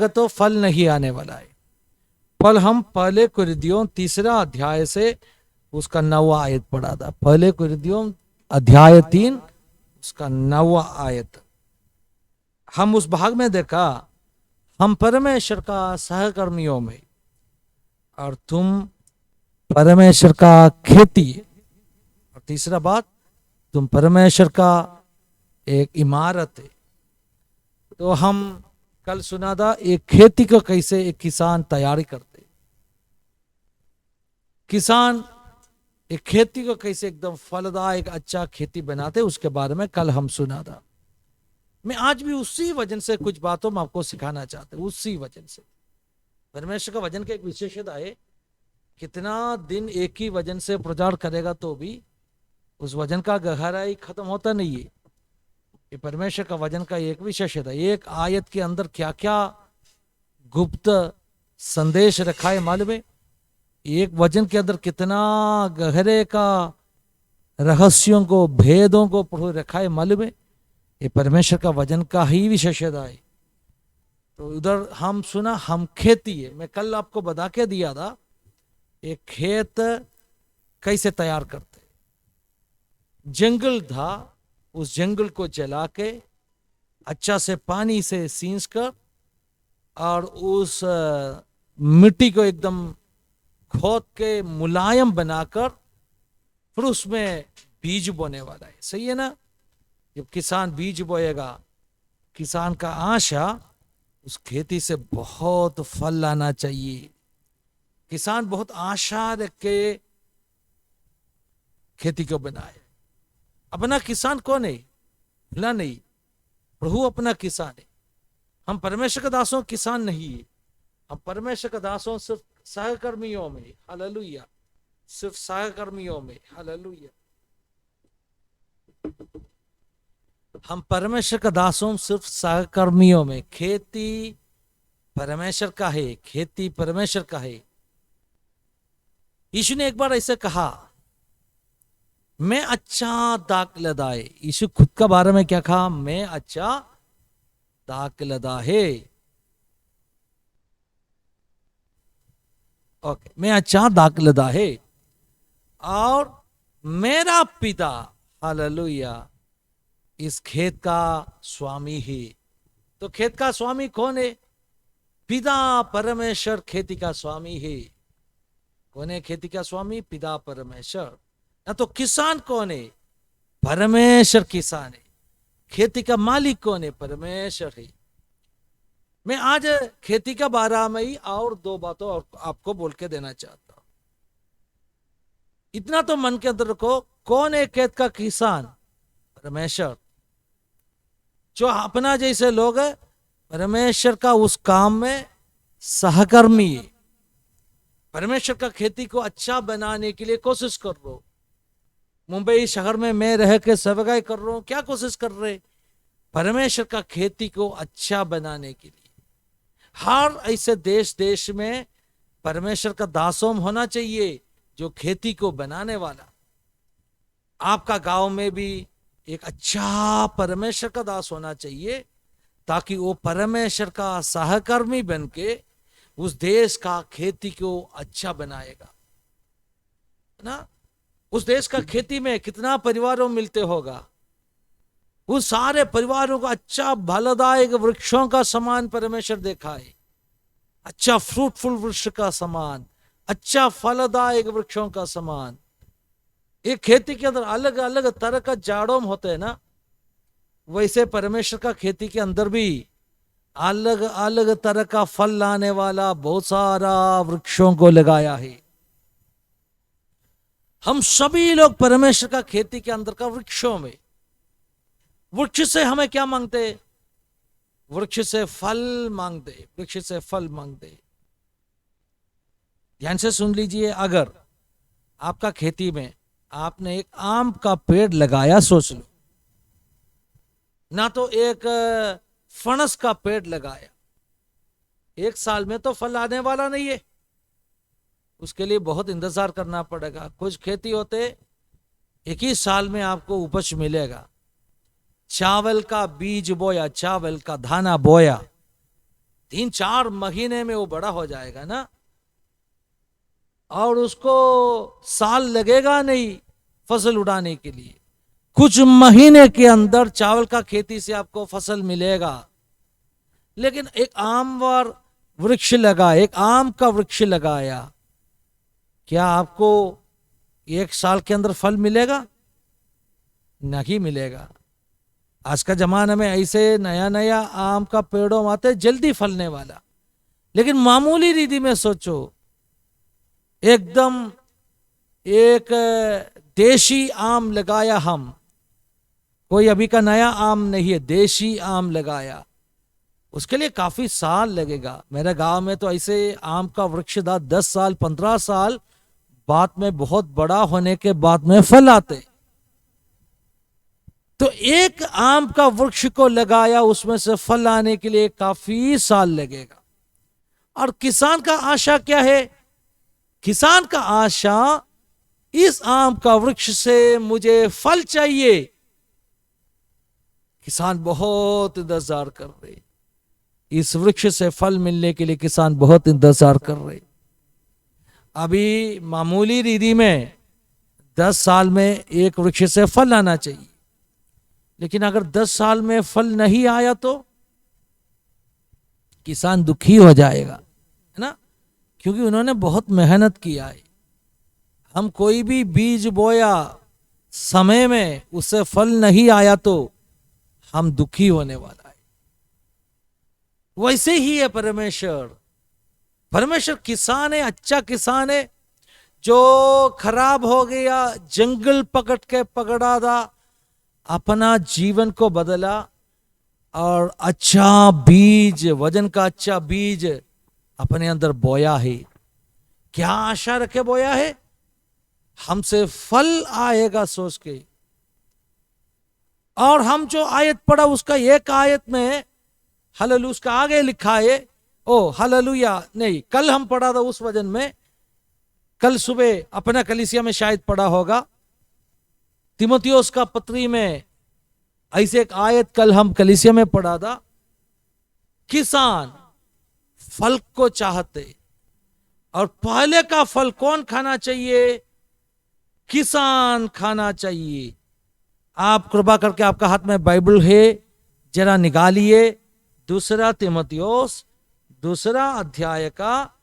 तो फल नहीं आने वाला है। फल हम पहले कुरिन्थियों 3 अध्याय से उसका 9वां आयत पढ़ा था। पहले कुरिन्थियों अध्याय 3 उसका 9वां आयत हम उस भाग में देखा, हम परमेश्वर का सहकर्मियों में और तुम परमेश्वर का खेती है। और तीसरा बात, तुम परमेश्वर का एक इमारत है। तो हम कल सुना था एक खेती को कैसे एक किसान तैयारी करते, किसान एक खेती को कैसे एकदम फलदार एक अच्छा खेती बनाते, उसके बारे में कल हम सुना था। मैं आज भी उसी वजन से कुछ बातों में आपको सिखाना चाहता हूं। उसी वजन से परमेश्वर का वजन का एक विशेषता है, कितना दिन एक ही वजन से प्रचार करेगा तो भी उस वजन का गहराई खत्म होता नहीं है। ये परमेश्वर का वजन का एक विशेषता, एक आयत के अंदर क्या क्या गुप्त संदेश रखा है मालूम है। एक वजन के अंदर कितना गहरे का रहस्यों को, भेदों को रखा है मालूम है। ये परमेश्वर का वजन का ही विशेषता है। तो उधर हम सुना हम खेती है। मैं कल आपको बता के दिया था एक खेत कैसे तैयार करते। जंगल था, उस जंगल को जला के अच्छा से पानी से सींच कर और उस मिट्टी को एकदम खोद के मुलायम बनाकर फिर उसमें बीज बोने वाला है। सही है ना। जब किसान बीज बोएगा, किसान का आशा उस खेती से बहुत फल लाना चाहिए। किसान बहुत आशा रख के खेती को बनाए। अपना किसान कौन है? भला नहीं, प्रभु अपना किसान है। हम परमेश्वर के दासों किसान नहीं है, हम परमेश्वर के दासों सिर्फ सहकर्मियों में। हालेलुया, सिर्फ सहकर्मियों में। हालेलुया, हम परमेश्वर का दासों सिर्फ सहकर्मियों में। खेती परमेश्वर का है, खेती परमेश्वर का है। यीशु ने एक बार ऐसे कहा, मैं अच्छा दाक लदाए। यीशु खुद का बारे में क्या कहा? मैं अच्छा दाक लदा है। ओके, मैं अच्छा दाक लदा है और मेरा पिता, हालेलुया, इस खेत का स्वामी है। तो खेत का स्वामी कौन है? पिता परमेश्वर खेती का स्वामी है। कौन है खेती का स्वामी? पिता परमेश्वर। ना तो किसान कौन है? परमेश्वर किसान है। खेती का मालिक कौन है? परमेश्वर है। मैं आज खेती का बारे में ही और 2 बातों और आपको बोल के देना चाहता हूं। इतना तो मन के अंदर रखो, कौन है खेत का किसान? परमेश्वर। जो अपना जैसे लोग है, परमेश्वर का उस काम में सहकर्मी है। परमेश्वर का खेती को अच्छा बनाने के लिए कोशिश कर रहे हो। मुंबई शहर में मैं रह के सेवकाई कर रहा हूं, क्या कोशिश कर रहे? परमेश्वर का खेती को अच्छा बनाने के लिए। हर ऐसे देश देश में परमेश्वर का दासों होना चाहिए जो खेती को बनाने वाला। आपका गांव में भी एक अच्छा परमेश्वर का दास होना चाहिए, ताकि वो परमेश्वर का सहकर्मी बन के उस देश का खेती को अच्छा बनाएगा ना। उस देश का खेती में कितना परिवारों मिलते होगा, उस सारे परिवारों को अच्छा फलदायक वृक्षों का समान परमेश्वर देखा है। अच्छा फ्रूटफुल वृक्ष का समान, अच्छा फलदायक वृक्षों का समान। एक खेती के अंदर अलग अलग तरह का जाड़ों होते हैं ना, वैसे परमेश्वर का खेती के अंदर भी अलग अलग तरह का फल लाने वाला बहुत सारा वृक्षों को लगाया है। हम सभी लोग परमेश्वर का खेती के अंदर का वृक्षों में। वृक्ष से हमें क्या मांगते? वृक्ष से फल मांगते, वृक्ष से फल मांगते। ध्यान से सुन लीजिए, अगर आपका खेती में आपने एक आम का पेड़ लगाया, सोच लो, ना तो एक फणस का पेड़ लगाया, 1 साल में तो फल आने वाला नहीं है। उसके लिए बहुत इंतजार करना पड़ेगा। कुछ खेती होते 1 ही साल में आपको उपज मिलेगा। चावल का बीज बोया, चावल का दाना बोया, 3-4 महीने में वो बड़ा हो जाएगा ना, और उसको साल लगेगा नहीं फसल उड़ाने के लिए। कुछ महीने के अंदर चावल का खेती से आपको फसल मिलेगा। लेकिन एक आम वृक्ष लगा, एक आम का वृक्ष लगाया, क्या आपको 1 साल के अंदर फल मिलेगा? नहीं मिलेगा। आज का जमाना में ऐसे नया नया आम का पेड़ों आते जल्दी फलने वाला, लेकिन मामूली रीति में सोचो, एकदम एक देशी आम लगाया हम, कोई अभी का नया आम नहीं है, देशी आम लगाया, उसके लिए काफी साल लगेगा। मेरे गांव में तो ऐसे आम का वृक्ष था 10 साल 15 साल बाद में बहुत बड़ा होने के बाद में फल आते। तो एक आम का वृक्ष को लगाया, उसमें से फल आने के लिए काफी साल लगेगा। और किसान का आशा क्या है? किसान का आशा, इस आम का वृक्ष से मुझे फल चाहिए। किसान बहुत इंतजार कर रहे, इस वृक्ष से फल मिलने के लिए किसान बहुत इंतजार कर रहे। अभी मामूली रीति में 10 साल में एक वृक्ष से फल आना चाहिए, लेकिन अगर 10 साल में फल नहीं आया तो किसान दुखी हो जाएगा, है ना, क्योंकि उन्होंने बहुत मेहनत किया है। हम कोई भी बीज बोया, समय में उससे फल नहीं आया तो हम दुखी होने वाला है। वैसे ही है परमेश्वर। परमेश्वर किसान है, अच्छा किसान है। जो खराब हो गया, जंगल पकड़ के पकड़ा था, अपना जीवन को बदला और अच्छा बीज, वजन का अच्छा बीज अपने अंदर बोया है। क्या आशा रखे बोया है? हमसे फल आएगा सोच के। और हम जो आयत पढ़ा उसका एक आयत में हालेलुया, उसका आगे लिखा है, ओ हालेलुया नहीं, कल हम पढ़ा था उस वजन में, कल सुबह अपना कलीसिया में शायद पढ़ा होगा, तीमुथियुस का पत्री में ऐसे एक आयत कल हम कलीसिया में पढ़ा था। किसान फल को चाहते, और पहले का फल कौन खाना चाहिए? किसान खाना चाहिए। आप कृपा करके, आपका हाथ में बाइबल है, जरा निकालिए 2 तीमुथियुस 2 अध्याय का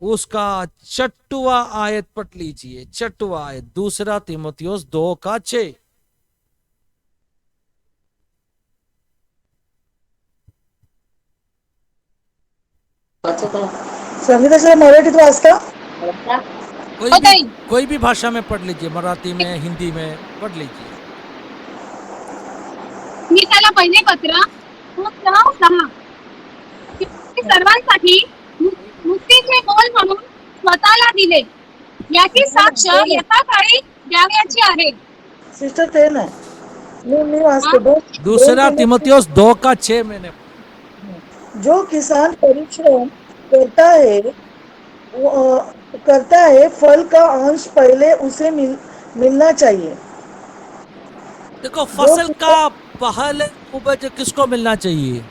उसका 6वां आयत पढ़ लीजिए। 6वां आयत 2 तीमुथियुस 2:6। संगीताच्या मराठीत वाचता? कोई भी भाषा में पढ़ लीजिए, मराठी में, हिंदी में पढ़ लीजिए। मी त्याला पहिले पत्र 6:10 सर्वांसाठी मुक्तीचे बोल म्हणून स्वतःला दिले, याची साक्ष यथाकाळी द्यावयाची आहे। सिस्टर ते नाही, मी वाचतो. 2 तीमुथियुस 2:6 मैंने। जो किसान परिश्रम करता है फल का अंश पहले उसे मिलना चाहिए। देखो, फसल का पहले उपज किसको मिलना चाहिए?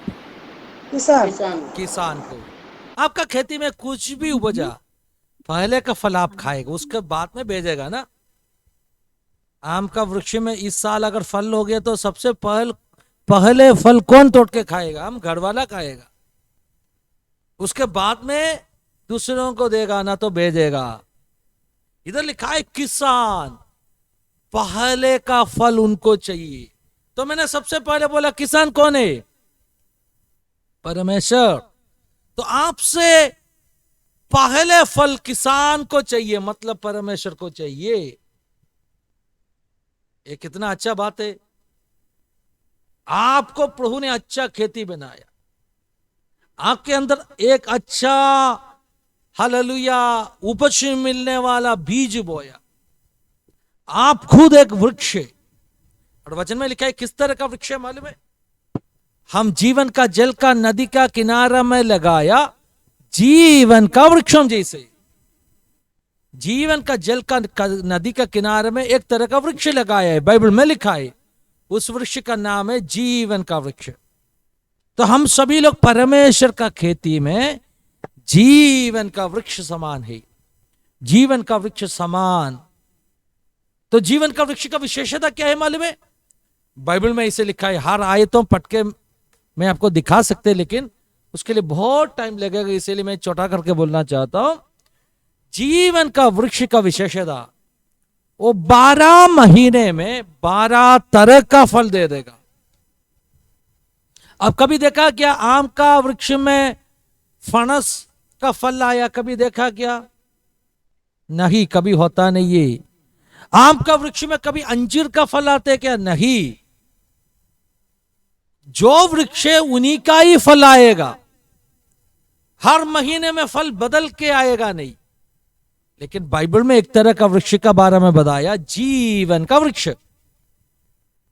किसान को। आपका खेती में कुछ भी उपजा, पहले का फल आप खाएगा, उसके बाद में भेजेगा ना। आम का वृक्ष में इस साल अगर फल हो गया तो सबसे पहले फल कौन तोड़ के खाएगा? हम घर वाला खाएगा, उसके बाद में दूसरों को देगा, ना तो भेजेगा। इधर लिखा है किसान, पहले का फल उनको चाहिए। तो मैंने सबसे पहले बोला किसान कौन है? परमेश्वर। तो आपसे पहले फल किसान को चाहिए, मतलब परमेश्वर को चाहिए। ये कितना अच्छा बात है। आपको प्रभु ने अच्छा खेती बनाया, आपके अंदर एक अच्छा हालेलुया उपज मिलने वाला बीज बोया, आप खुद एक वृक्ष है। और वचन में लिखा है किस तरह का वृक्ष है मालूम है? हम जीवन का जल का नदी का किनारा में लगाया, जीवन का वृक्षम जैसे। जीवन का जल का नदी का किनारे में एक तरह का वृक्ष लगाया है, बाइबल में लिखा है। उस वृक्ष का नाम है जीवन का वृक्ष। तो हम सभी लोग परमेश्वर का खेती में जीवन का वृक्ष समान है, जीवन का वृक्ष समान। तो जीवन का वृक्ष का विशेषता क्या है मालूम है? बाइबल में इसे लिखा है, हर आयतों पटके मैं आपको दिखा सकते, लेकिन उसके लिए बहुत टाइम लगेगा, इसीलिए मैं छोटा करके बोलना चाहता हूं। जीवन का वृक्ष का विशेषता, वो 12 महीने में 12 तरह का फल दे देगा। अब कभी देखा क्या आम का वृक्ष में फणस का फल आया? कभी देखा क्या? नहीं, कभी होता नहीं है। आम का वृक्ष में कभी अंजीर का फल आते क्या? नहीं। जो वृक्ष है उन्हीं का ही फल आएगा, हर महीने में फल बदल के आएगा नहीं। लेकिन बाइबल में एक तरह का वृक्ष का बारे में बताया, जीवन का वृक्ष।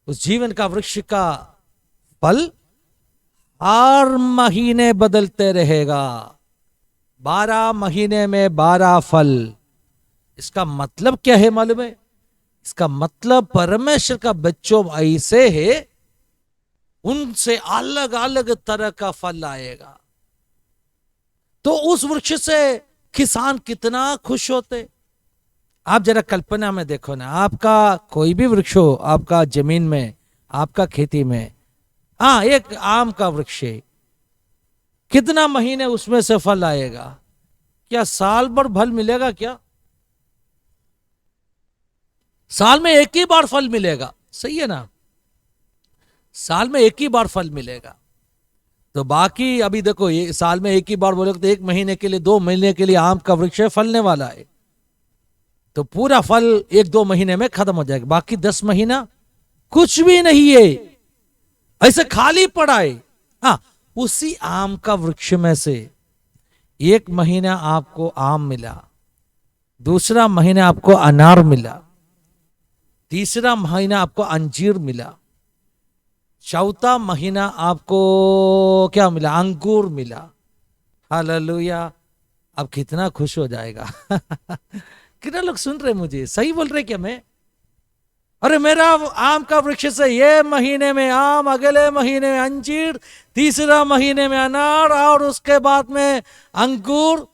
उस जीवन का वृक्ष का फल हर महीने बदलते रहेगा, 12 महीने में 12 फल। इसका मतलब क्या है मालूम है? इसका मतलब परमेश्वर का बच्चों ऐसे है, उनसे अलग अलग तरह का फल आएगा। तो उस वृक्ष से किसान कितना खुश होते। आप जरा कल्पना में देखो ना, आपका कोई भी वृक्ष हो, आपका जमीन में, आपका खेती में, हाँ एक आम का वृक्ष है, कितना महीने उसमें से फल आएगा? क्या साल भर फल मिलेगा क्या? साल में एक ही बार फल मिलेगा, सही है ना? साल में एक ही बार फल मिलेगा। तो बाकी अभी देखो, ये साल में एक ही बार बोले तो 1 महीने के लिए, 2 महीने के लिए आम का वृक्ष फलने वाला है, तो पूरा फल 1-2 महीने में खत्म हो जाएगा। बाकी 10 महीना कुछ भी नहीं है, ऐसे खाली पड़ा है। हाँ, उसी आम का वृक्ष में से 1 महीना आपको आम मिला, दूसरा महीना आपको अनार मिला, तीसरा महीना आपको अंजीर मिला, चौथा महीना आपको क्या मिला? अंगूर मिला। हालेलुया! अब कितना खुश हो जाएगा। कितना लोग सुन रहे मुझे? सही बोल रहे क्या मैं? अरे मेरा आम का वृक्ष से ये महीने में आम, अगले महीने में अंजीर, तीसरा महीने में अनार, और उसके बाद में अंगूर।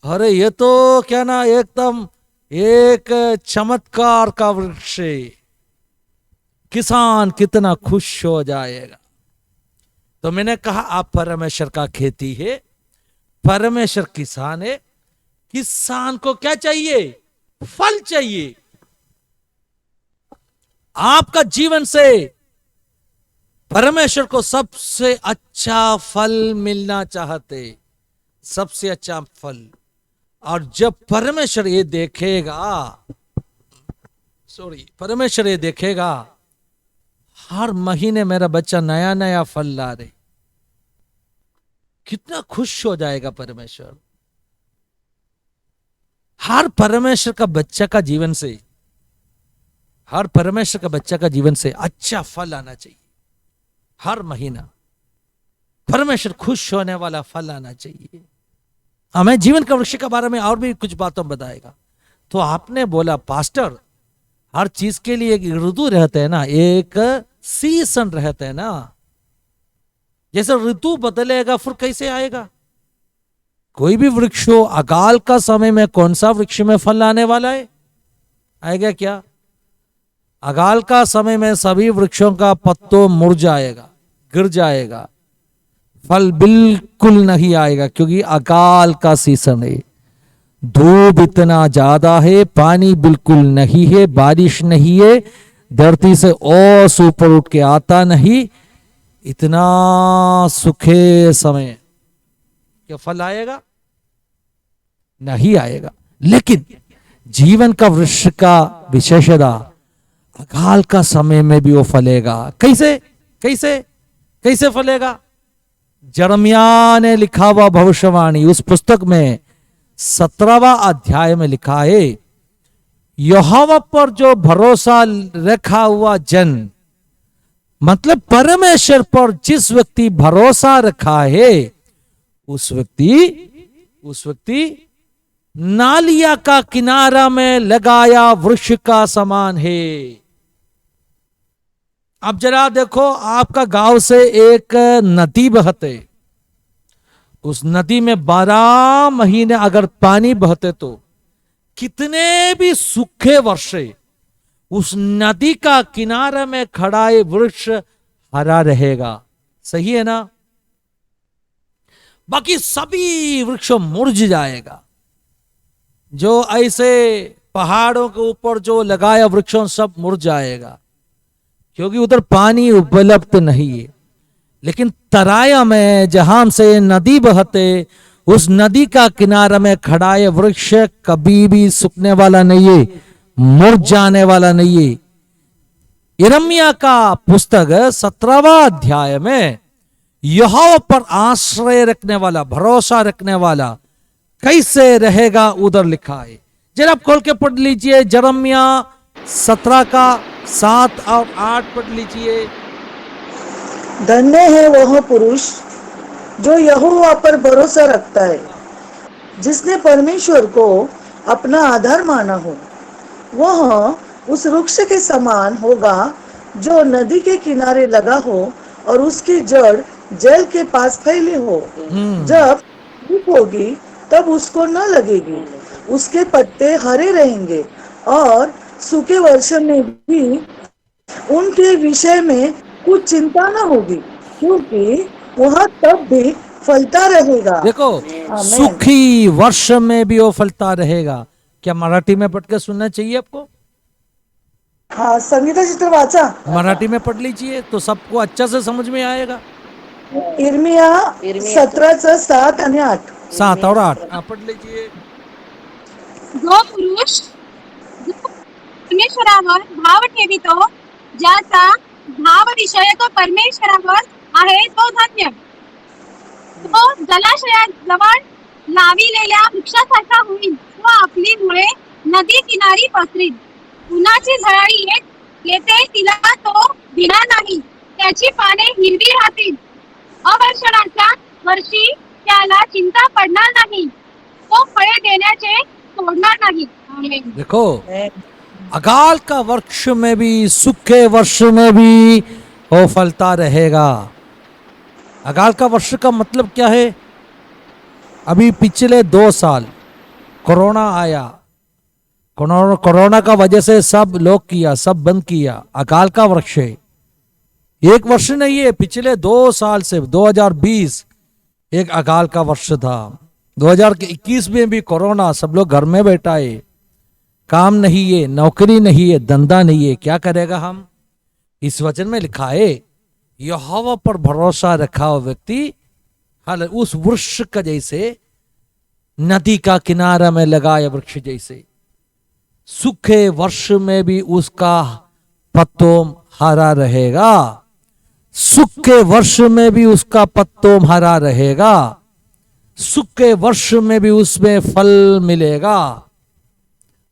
अरे ये तो क्या ना, एकदम एक चमत्कार का वृक्ष है। किसान कितना खुश हो जाएगा। तो मैंने कहा आप परमेश्वर का खेती है, परमेश्वर किसान है। किसान को क्या चाहिए? फल चाहिए। आपका जीवन से परमेश्वर को सबसे अच्छा फल मिलना चाहते, सबसे अच्छा फल। और जब परमेश्वर ये देखेगा, परमेश्वर ये देखेगा हर महीने मेरा बच्चा नया नया फल ला रहे, कितना खुश हो जाएगा परमेश्वर। हर परमेश्वर का बच्चा का जीवन से, हर परमेश्वर का बच्चा का जीवन से अच्छा फल आना चाहिए। हर महीना परमेश्वर खुश होने वाला फल आना चाहिए। हमें जीवन का वृक्ष के बारे में और भी कुछ बातों बताएगा। तो आपने बोला पास्टर, हर चीज के लिए एक ऋतु रहते हैं ना, एक सीजन रहते हैं ना। जैसे ऋतु बदलेगा फिर कैसे आएगा? कोई भी वृक्ष हो, अकाल का समय में कौन सा वृक्ष में फल आने वाला है? आएगा क्या? अकाल का समय में सभी वृक्षों का पत्तों मुरझाएगा, गिर जाएगा, फल बिल्कुल नहीं आएगा, क्योंकि अकाल का सीजन है। धूप इतना ज्यादा है, पानी बिल्कुल नहीं है, बारिश नहीं है, धरती से ओस ऊपर उठ के आता नहीं, इतना सूखे समय क्या फल आएगा? नहीं आएगा। लेकिन जीवन का वृक्ष का विशेषता, अकाल का समय में भी वो फलेगा। कैसे कैसे कैसे फलेगा? यिर्मयाह ने लिखा हुआ भविष्यवाणी, उस पुस्तक में 17वां अध्याय में लिखा है, यहोवा पर जो भरोसा रखा हुआ जन, मतलब परमेश्वर पर जिस व्यक्ति भरोसा रखा है, उस व्यक्ति नालिया का किनारा में लगाया वृक्ष का समान है। अब जरा देखो, आपका गांव से एक नदी बहते, उस नदी में 12 महीने अगर पानी बहते तो कितने भी सूखे वर्षे उस नदी का किनारे में खड़ा ये वृक्ष हरा रहेगा। सही है ना? बाकी सभी वृक्ष मुरझ जाएगा। जो ऐसे पहाड़ों के ऊपर जो लगाया वृक्षों सब मुरझ जाएगा, क्योंकि उधर पानी उपलब्ध नहीं है। लेकिन तराया में जहां से नदी बहते, उस नदी का किनारा में खड़ा ये वृक्ष कभी भी सूखने वाला नहीं है, मुरझ जाने वाला नहीं है। यिर्मयाह का पुस्तक 17वां अध्याय में यहोवा पर आश्रय रखने वाला, भरोसा रखने वाला कैसे रहेगा उधर लिखा है। जरा आप खोल के पढ़ लीजिए, यिर्मयाह 17 का 7 और 8 पढ़ लीजिए। धन्य है वह पुरुष जो यहोवा पर भरोसा रखता है, जिसने परमेश्वर को अपना आधार माना हो। वह उस वृक्ष के समान होगा जो नदी के किनारे लगा हो और उसकी जड़ जल के पास फैली हो। जब धूप होगी तब उसको न लगेगी, उसके पत्ते हरे रहेंगे और सूखे वर्ष में भी उनके विषय में कुछ चिंता न होगी, क्योंकि वह तब भी फलता रहेगा। देखो, आमीन। सुखी वर्ष में भी वो फलता रहेगा। क्या मराठी में पढ़ के सुनना चाहिए आपको? हाँ, संगीता चित्र वाचा। मराठी में पढ़ लीजिए तो सबको अच्छा से समझ में आएगा। यिर्मयाह 17चं 7 आणि 8। 7 और 8 आप पढ़ लीजिए। जो पुरुष जो परमेश्वरावर भाव ठेवितो, ज्याचा भाव विषय तो परमेश्वरावर आहे, तो धन्य। तो जलाशयाजवळ लाविलेल्या वृक्षासारखा होईल, तो आपली मुळे नदी किनारी पसरील। उन्हाची झळाळी येते, तिला तो भिणार नाही, त्याची पाने हिरवी राहतील। अवर्षणाच्या वर्षी त्याला चिंता पडणार नाही, तो फळे देण्याचे सोडणार नाही। आमेन। देखो, अकाल का वृक्ष में भी, सूखे वर्ष में भी वो फलता रहेगा। अकाल का वर्ष का मतलब क्या है? अभी पिछले 2 साल कोरोना आया, कोरोना का वजह से सब लोग किया, सब बंद किया। अकाल का वृक्ष है, एक वर्ष नहीं है, पिछले 2 साल से 2020 एक अकाल का वर्ष था। 2021 में भी कोरोना, सब लोग घर में बैठा है, काम नहीं है, नौकरी नहीं है, धंधा नहीं है, क्या करेगा हम? इस वचन में लिखा है, यहोवा पर भरोसा रखा हुआ व्यक्ति उस वृक्ष का जैसे, नदी का किनारा में लगाया वृक्ष जैसे, सूखे वर्ष में भी उसका पत्तों हरा रहेगा। सूखे वर्ष में भी उसका पत्तों हरा रहेगा, सूखे वर्ष में भी उसमें फल मिलेगा।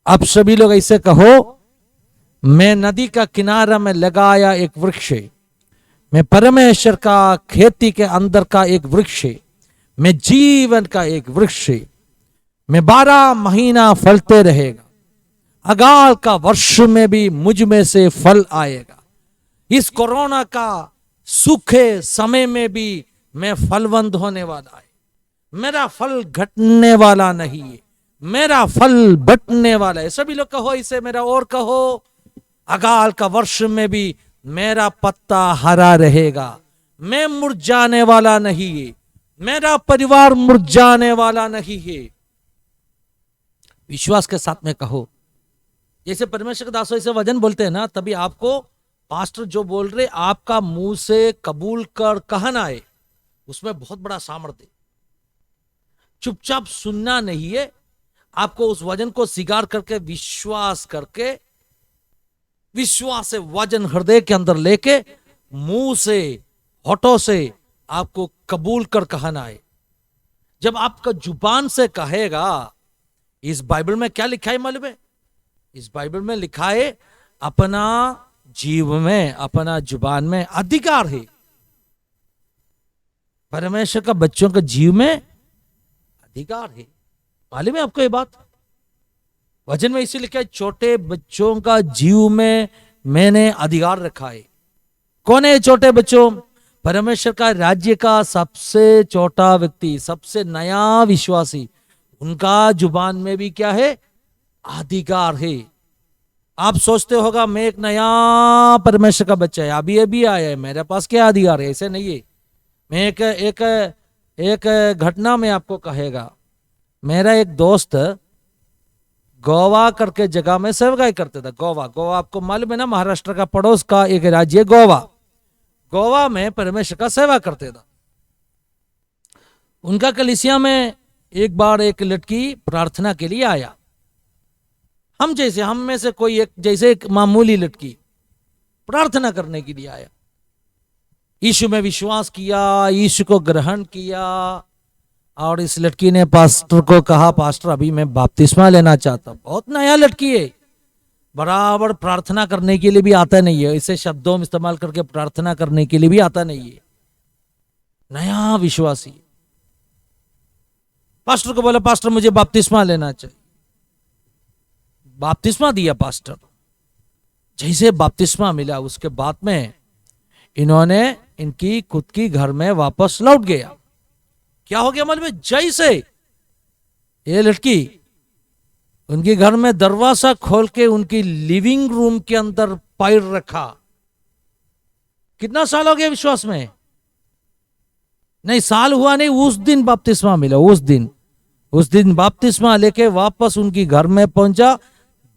अब सभी लोग ऐसे कहो, मैं नदी का किनारा में लगाया एक वृक्ष है, मैं परमेश्वर का खेती के अंदर का एक वृक्ष है, मैं जीवन का एक वृक्ष है, मैं 12 महीना फलते रहेगा। अकाल का वर्ष में भी मुझ में से फल आएगा। इस कोरोना का सूखे समय में भी मैं फलवंत होने वाला है। मेरा फल घटने वाला नहीं है, मेरा फल बटने वाला है। सभी लोग कहो इसे मेरा और कहो, अकाल का वर्ष में भी मेरा पत्ता हरा रहेगा, मैं मुरझाने वाला नहीं है, मेरा परिवार मुरझाने वाला नहीं है। विश्वास के साथ में कहो। जैसे परमेश्वर के दासों ऐसे वचन बोलते हैं ना, तभी आपको पास्टर जो बोल रहे आपका मुंह से कबूल कर कहना है, उसमें बहुत बड़ा सामर्थ्य। चुपचाप सुनना नहीं है, आपको उस वचन को स्वीकार करके विश्वास करके, विश्वास से वचन हृदय के अंदर लेके मुंह से, होठों से आपको कबूल कर कहना है। जब आपका जुबान से कहेगा, इस बाइबल में क्या लिखा है मालूम है? इस बाइबल में लिखा है अपना जीव में, अपना जुबान में अधिकार है। परमेश्वर का बच्चों के जीव में अधिकार है। मालूम है आपको ये बात? वचन में इसे लिखा है, छोटे बच्चों का जीव में मैंने अधिकार रखा है। कौन है छोटे बच्चों? परमेश्वर का राज्य का सबसे छोटा व्यक्ति, सबसे नया विश्वासी, उनका जुबान में भी क्या है? अधिकार है। आप सोचते होगा मैं एक नया परमेश्वर का बच्चा है, अभी अभी आया है, मेरे पास क्या अधिकार है? ऐसे नहीं है। मैं एक घटना में आपको कहेगा। मेरा एक दोस्त गोवा करके जगह में सेवकाई करते था। गोवा आपको मालूम है ना, महाराष्ट्र का पड़ोस का एक राज्य है गोवा। गोवा में परमेश्वर का सेवा करते था। उनका कलीसिया में एक बार एक लड़की प्रार्थना के लिए आया। हम में से कोई एक जैसे एक मामूली लड़की प्रार्थना करने के लिए आया। यीशु में विश्वास किया, यीशु को ग्रहण किया, और इस लड़की ने पास्टर को कहा, पास्टर अभी मैं बपतिस्मा लेना चाहता हूं। बहुत नया लड़की है, बराबर प्रार्थना करने के लिए भी आता नहीं है, ऐसे शब्दों में इस्तेमाल करके प्रार्थना करने के लिए भी आता नहीं है, नया विश्वासी। पास्टर को बोला, पास्टर मुझे बपतिस्मा लेना चाहिए। बपतिस्मा दिया पास्टर। जैसे बपतिस्मा मिला उसके बाद में इन्होंने इनकी खुद की घर में वापस लौट गया। क्या हो गया मालूम है? जैसे ये लड़की उनके घर में दरवाजा खोल के उनकी लिविंग रूम के अंदर पैर रखा। कितना साल हो गया विश्वास में? नहीं, साल हुआ नहीं, उस दिन बपतिस्मा मिला। उस दिन बपतिस्मा लेके वापस उनकी घर में पहुंचा,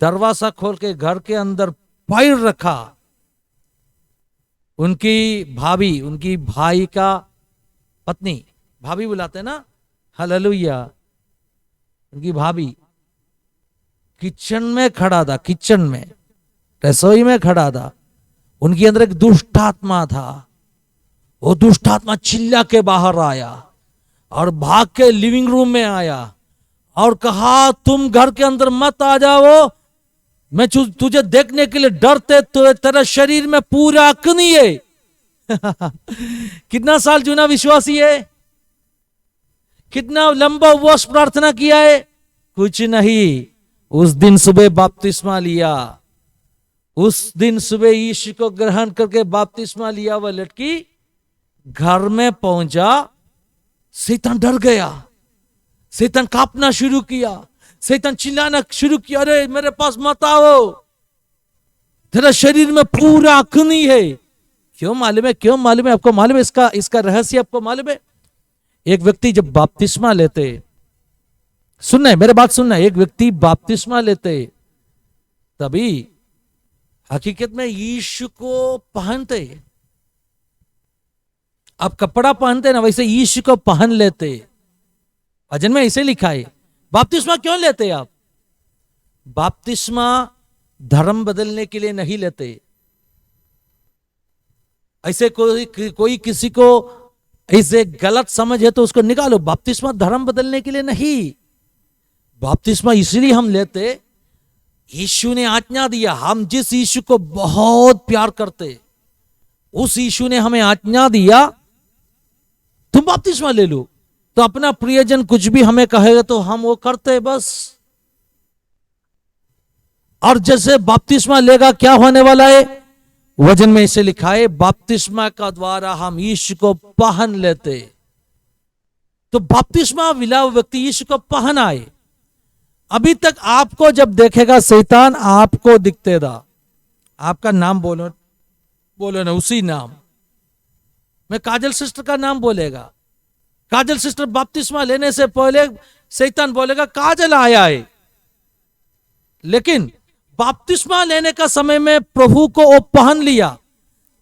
दरवाजा खोल के घर के अंदर पैर रखा। उनकी भाभी, उनकी भाई का पत्नी, भाभी बुलाते ना, हालेलुया, उनकी भाभी किचन में खड़ा था, किचन में रसोई में खड़ा था। उनके अंदर एक दुष्ट आत्मा था। वो दुष्ट आत्मा चिल्ला के बाहर आया और भाग के लिविंग रूम में आया और कहा, तुम घर के अंदर मत आ जाओ, मैं तुझे देखने के लिए डरते, तो तेरा शरीर में पूरा अग्नि है। कितना साल जुना विश्वासी है, कितना लंबा उपवास प्रार्थना किया है, कुछ नहीं। उस दिन सुबह बपतिस्मा लिया, उस दिन सुबह यीशु को ग्रहण करके बपतिस्मा लिया। वह लड़की घर में पहुंचा, शैतान डर गया, शैतान कांपना शुरू किया, शैतान चिल्लाना शुरू किया, अरे मेरे पास मत आओ, तेरा शरीर में पूरा अग्नि है। क्यों मालूम है? क्यों मालूम है आपको? मालूम है इसका रहस्य आपको मालूम है? एक व्यक्ति जब बपतिस्मा लेते, सुनना है मेरे बात सुनना है, एक व्यक्ति बपतिस्मा लेते तभी हकीकत में यीशु को पहनते। आप कपड़ा पहनते ना, वैसे यीशु को पहन लेते। भजन में ऐसे लिखा है। बपतिस्मा क्यों लेते आप? बपतिस्मा धर्म बदलने के लिए नहीं लेते। ऐसे कोई किसी को ऐसे गलत समझ है तो उसको निकालो। बपतिस्मा धर्म बदलने के लिए नहीं, बपतिस्मा इसलिए हम लेते, यीशु ने आज्ञा दिया। हम जिस यीशु को बहुत प्यार करते, उस यीशु ने हमें आज्ञा दिया, तुम बपतिस्मा ले लो। तो अपना प्रियजन कुछ भी हमें कहेगा तो हम वो करते बस। और जैसे बपतिस्मा लेगा क्या होने वाला है? वचन में इसे लिखा है, बपतिस्मा का द्वारा हम यीशु को पहन लेते। तो बपतिस्मा मिला व्यक्ति यीशु को पहन आए। अभी तक आपको जब देखेगा शैतान आपको दिखते था, आपका नाम बोलो ना, उसी नाम में काजल सिस्टर का नाम बोलेगा। काजल सिस्टर बपतिस्मा लेने से पहले शैतान बोलेगा काजल आया है, लेकिन बपतिस्मा लेने का समय में प्रभु को वो पहन लिया,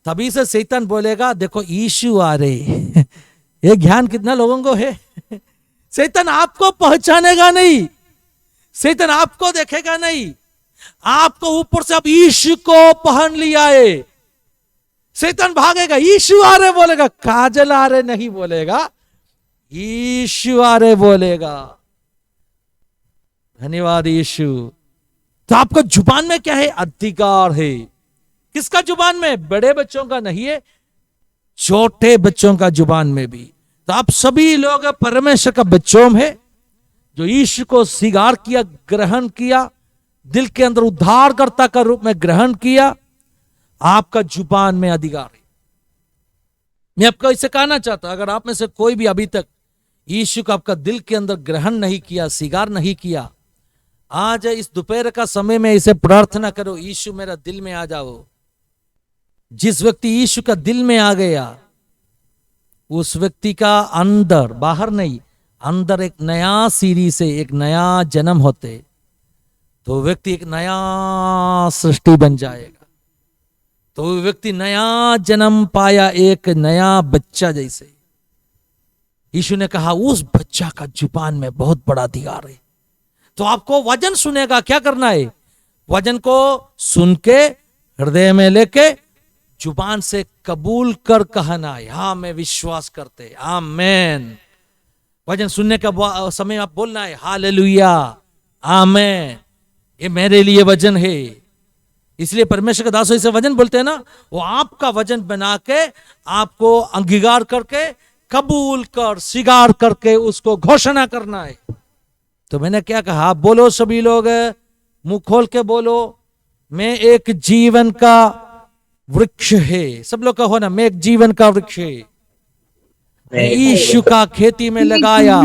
तभी से शैतान बोलेगा देखो यीशु आ रहे। ये ज्ञान कितना लोगों को है? शैतान आपको पहचानेगा नहीं, शैतान आपको देखेगा नहीं, आपको ऊपर से अब यीशु को पहन लिया है। शैतान भागेगा, यीशु आ रहे बोलेगा, काजल आ रहे नहीं बोलेगा, यीशु आ रहे बोलेगा। धन्यवाद यीशु। तो आपको जुबान में क्या है? अधिकार है। किसका जुबान में? बड़े बच्चों का नहीं है, छोटे बच्चों का जुबान में भी। तो आप सभी लोग परमेश्वर का बच्चों है, जो यीशु को स्वीकार किया, ग्रहण किया, दिल के अंदर उद्धारकर्ता का रूप में ग्रहण किया। आपका जुबान में अधिकार है। मैं आपको इसे कहना चाहता हूं, अगर आप में से कोई भी अभी तक यीशु को आपका दिल के अंदर ग्रहण नहीं किया, स्वीकार नहीं किया, आज इस दोपहर का समय में इसे प्रार्थना करो, यीशु मेरा दिल में आ जाओ। जिस व्यक्ति यीशु का दिल में आ गया, उस व्यक्ति का अंदर, बाहर नहीं, अंदर एक नया सीरी से एक नया जन्म होते, तो व्यक्ति एक नया सृष्टि बन जाएगा। तो व्यक्ति नया जन्म पाया, एक नया बच्चा जैसे। यीशु ने कहा उस बच्चा का जुबान में बहुत बड़ा अधिकार है। तो आपको वचन सुनेगा, क्या करना है? वचन को सुन के हृदय में लेके जुबान से कबूल कर कहना है, हाँ मैं विश्वास करते, आमेन। वचन सुनने का समय आप बोलना है हालेलुया, आमेन, ये मेरे लिए वचन है। इसलिए परमेश्वर के दासों से वचन बोलते हैं ना, वो आपका वचन बना के आपको अंगीकार करके कबूल कर स्वीकार करके उसको घोषणा करना है। तो मैंने क्या कहा, आप बोलो, सभी लोग मुंह खोल के बोलो, मैं एक जीवन का वृक्ष है। सब लोग कहो ना, मैं एक जीवन का वृक्ष है, मैं यीशु का खेती में लगाया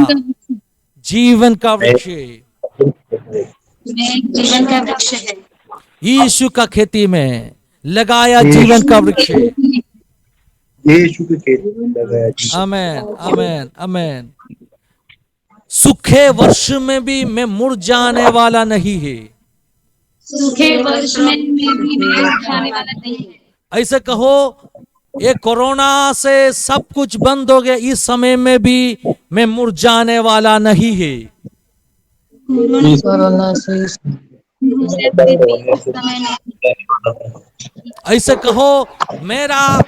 जीवन का वृक्ष है, जीवन का वृक्ष है, यीशु का खेती में लगाया जीवन का वृक्ष है। यीशु के खेती में लगाया। आमेन, आमेन, आमेन। सूखे वर्ष में भी मैं मुरझाने वाला नहीं है। सूखे वर्ष में भी मुरझाने वाला नहीं है। ऐसे कहो, ये कोरोना से सब कुछ बंद हो गया, इस समय में भी मैं मुरझाने वाला नहीं है। कोरोना से ऐसे कहो, मेरा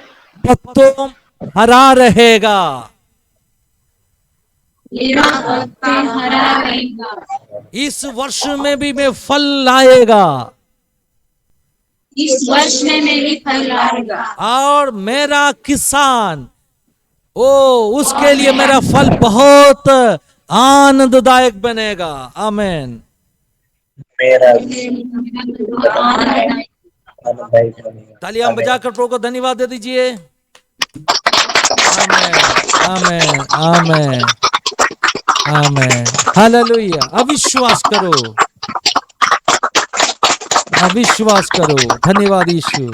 पत्तों हरा रहेगा, मेरा पत्ता हरा रहेगा, इस वर्ष में भी मैं फल लाएगा, इस वर्ष में भी फल लाएगा, और मेरा किसान, ओ उसके लिए मेरा फल बहुत आनंददायक बनेगा। आमेन। मेरा तालियां बजाकर प्रभु को धन्यवाद दे दीजिए। आमेन, आमेन, आमेन, आमेन, हालेलुया। अविश्वास करो, अविश्वास करो। धन्यवाद यीशु।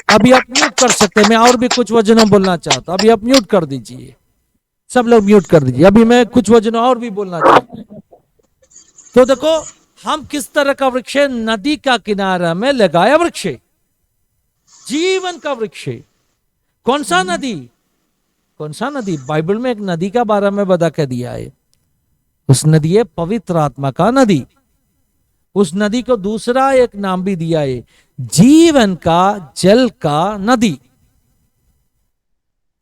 अभी आप म्यूट कर सकते हैं, मैं और भी कुछ वचनों बोलना चाहता हूं। अभी आप म्यूट कर दीजिए, सब लोग म्यूट कर दीजिए। अभी मैं कुछ वचनों और भी बोलना चाहता हूं। तो देखो, हम किस तरह का वृक्ष है? नदी का किनारा में लगाया वृक्ष है, जीवन का वृक्ष है। कौन सा नदी? कौन सा नदी? बाइबल में एक नदी का बारे में बता के दिया है। उस नदी है पवित्र आत्मा का नदी। उस नदी को दूसरा एक नाम भी दिया है, जीवन का जल का नदी,